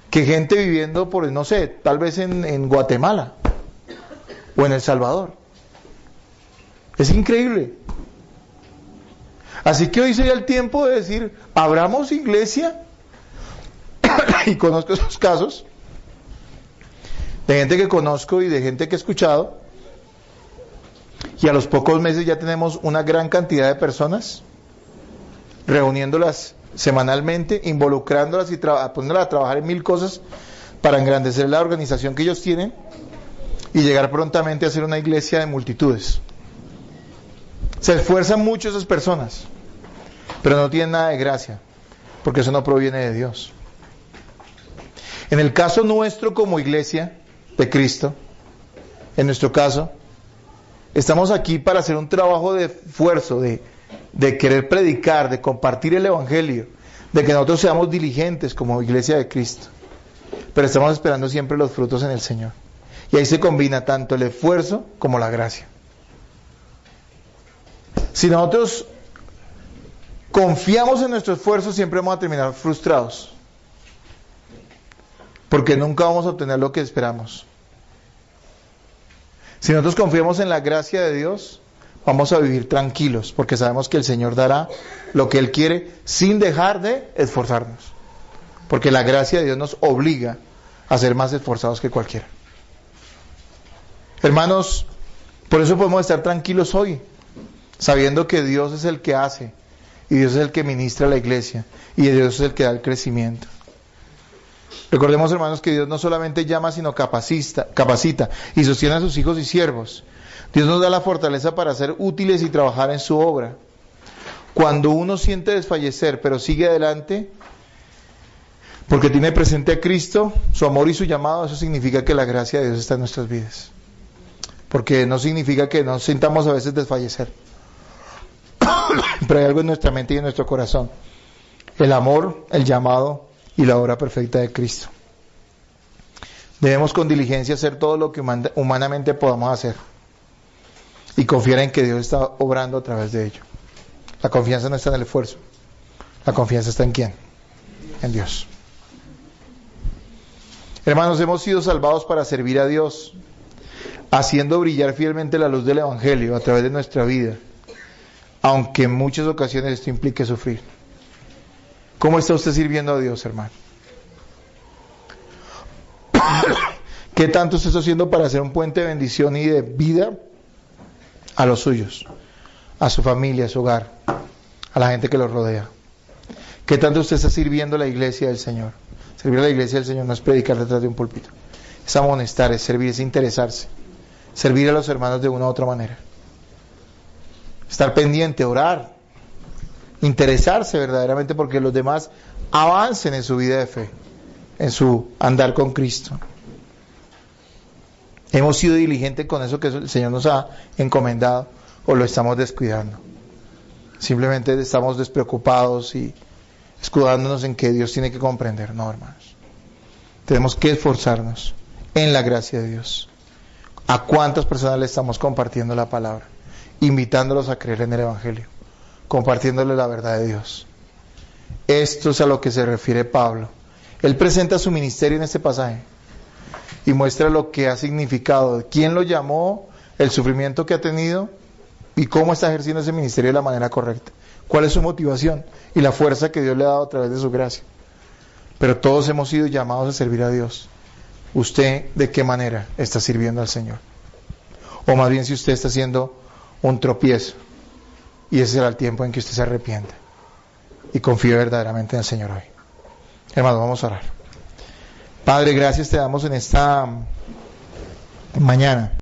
que gente viviendo por, no sé, tal vez en Guatemala o en El Salvador. Es increíble. Así que hoy sería el tiempo de decir, abramos iglesia, y conozco esos casos, de gente que conozco y de gente que he escuchado, y a los pocos meses ya tenemos una gran cantidad de personas, reuniéndolas semanalmente, involucrándolas y poniéndolas a trabajar en 1000 cosas para engrandecer la organización que ellos tienen y llegar prontamente a ser una iglesia de multitudes. Se esfuerzan mucho esas personas, pero no tienen nada de gracia, porque eso no proviene de Dios. En el caso nuestro como iglesia de Cristo, en nuestro caso, estamos aquí para hacer un trabajo de esfuerzo, de querer predicar, de compartir el evangelio, de que nosotros seamos diligentes como iglesia de Cristo. Pero estamos esperando siempre los frutos en el Señor. Y ahí se combina tanto el esfuerzo como la gracia. Si nosotros confiamos en nuestro esfuerzo, siempre vamos a terminar frustrados. Porque nunca vamos a obtener lo que esperamos. Si nosotros confiamos en la gracia de Dios, vamos a vivir tranquilos, porque sabemos que el Señor dará lo que Él quiere sin dejar de esforzarnos. Porque la gracia de Dios nos obliga a ser más esforzados que cualquiera. Hermanos, por eso podemos estar tranquilos hoy, sabiendo que Dios es el que hace, y Dios es el que ministra a la iglesia, y Dios es el que da el crecimiento. Recordemos, hermanos, que Dios no solamente llama, sino capacita y sostiene a sus hijos y siervos. Dios nos da la fortaleza para ser útiles y trabajar en su obra. Cuando uno siente desfallecer, pero sigue adelante, porque tiene presente a Cristo, su amor y su llamado, eso significa que la gracia de Dios está en nuestras vidas. Porque no significa que nos sintamos a veces desfallecer. Pero hay algo en nuestra mente y en nuestro corazón. El amor, el llamado y la obra perfecta de Cristo. Debemos con diligencia hacer todo lo que humanamente podamos hacer. Y confiar en que Dios está obrando a través de ello. La confianza no está en el esfuerzo. La confianza está en ¿quién? En Dios. Hermanos, hemos sido salvados para servir a Dios, haciendo brillar fielmente la luz del Evangelio a través de nuestra vida, aunque en muchas ocasiones esto implique sufrir. ¿Cómo está usted sirviendo a Dios, hermano? ¿Qué tanto usted está haciendo para hacer un puente de bendición y de vida a los suyos, a su familia, a su hogar, a la gente que lo rodea? ¿Qué tanto usted está sirviendo a la iglesia del Señor? Servir a la iglesia del Señor no es predicar detrás de un púlpito, es amonestar, es servir, es interesarse, servir a los hermanos de una u otra manera, estar pendiente, orar, interesarse verdaderamente porque los demás avancen en su vida de fe, en su andar con Cristo. ¿Hemos sido diligentes con eso que el Señor nos ha encomendado o lo estamos descuidando? Simplemente estamos despreocupados y escudándonos en que Dios tiene que comprender. No, hermanos. Tenemos que esforzarnos en la gracia de Dios. ¿A cuántas personas le estamos compartiendo la palabra? Invitándolos a creer en el Evangelio, compartiéndoles la verdad de Dios. Esto es a lo que se refiere Pablo. Él presenta su ministerio en este pasaje y muestra lo que ha significado, quién lo llamó, el sufrimiento que ha tenido y cómo está ejerciendo ese ministerio de la manera correcta. ¿Cuál es su motivación y la fuerza que Dios le ha dado a través de su gracia? Pero todos hemos sido llamados a servir a Dios. ¿Usted de qué manera está sirviendo al Señor? O más bien si usted está haciendo un tropiezo y ese será el tiempo en que usted se arrepienta y confíe verdaderamente en el Señor hoy. Hermanos, vamos a orar. Padre, gracias te damos en esta mañana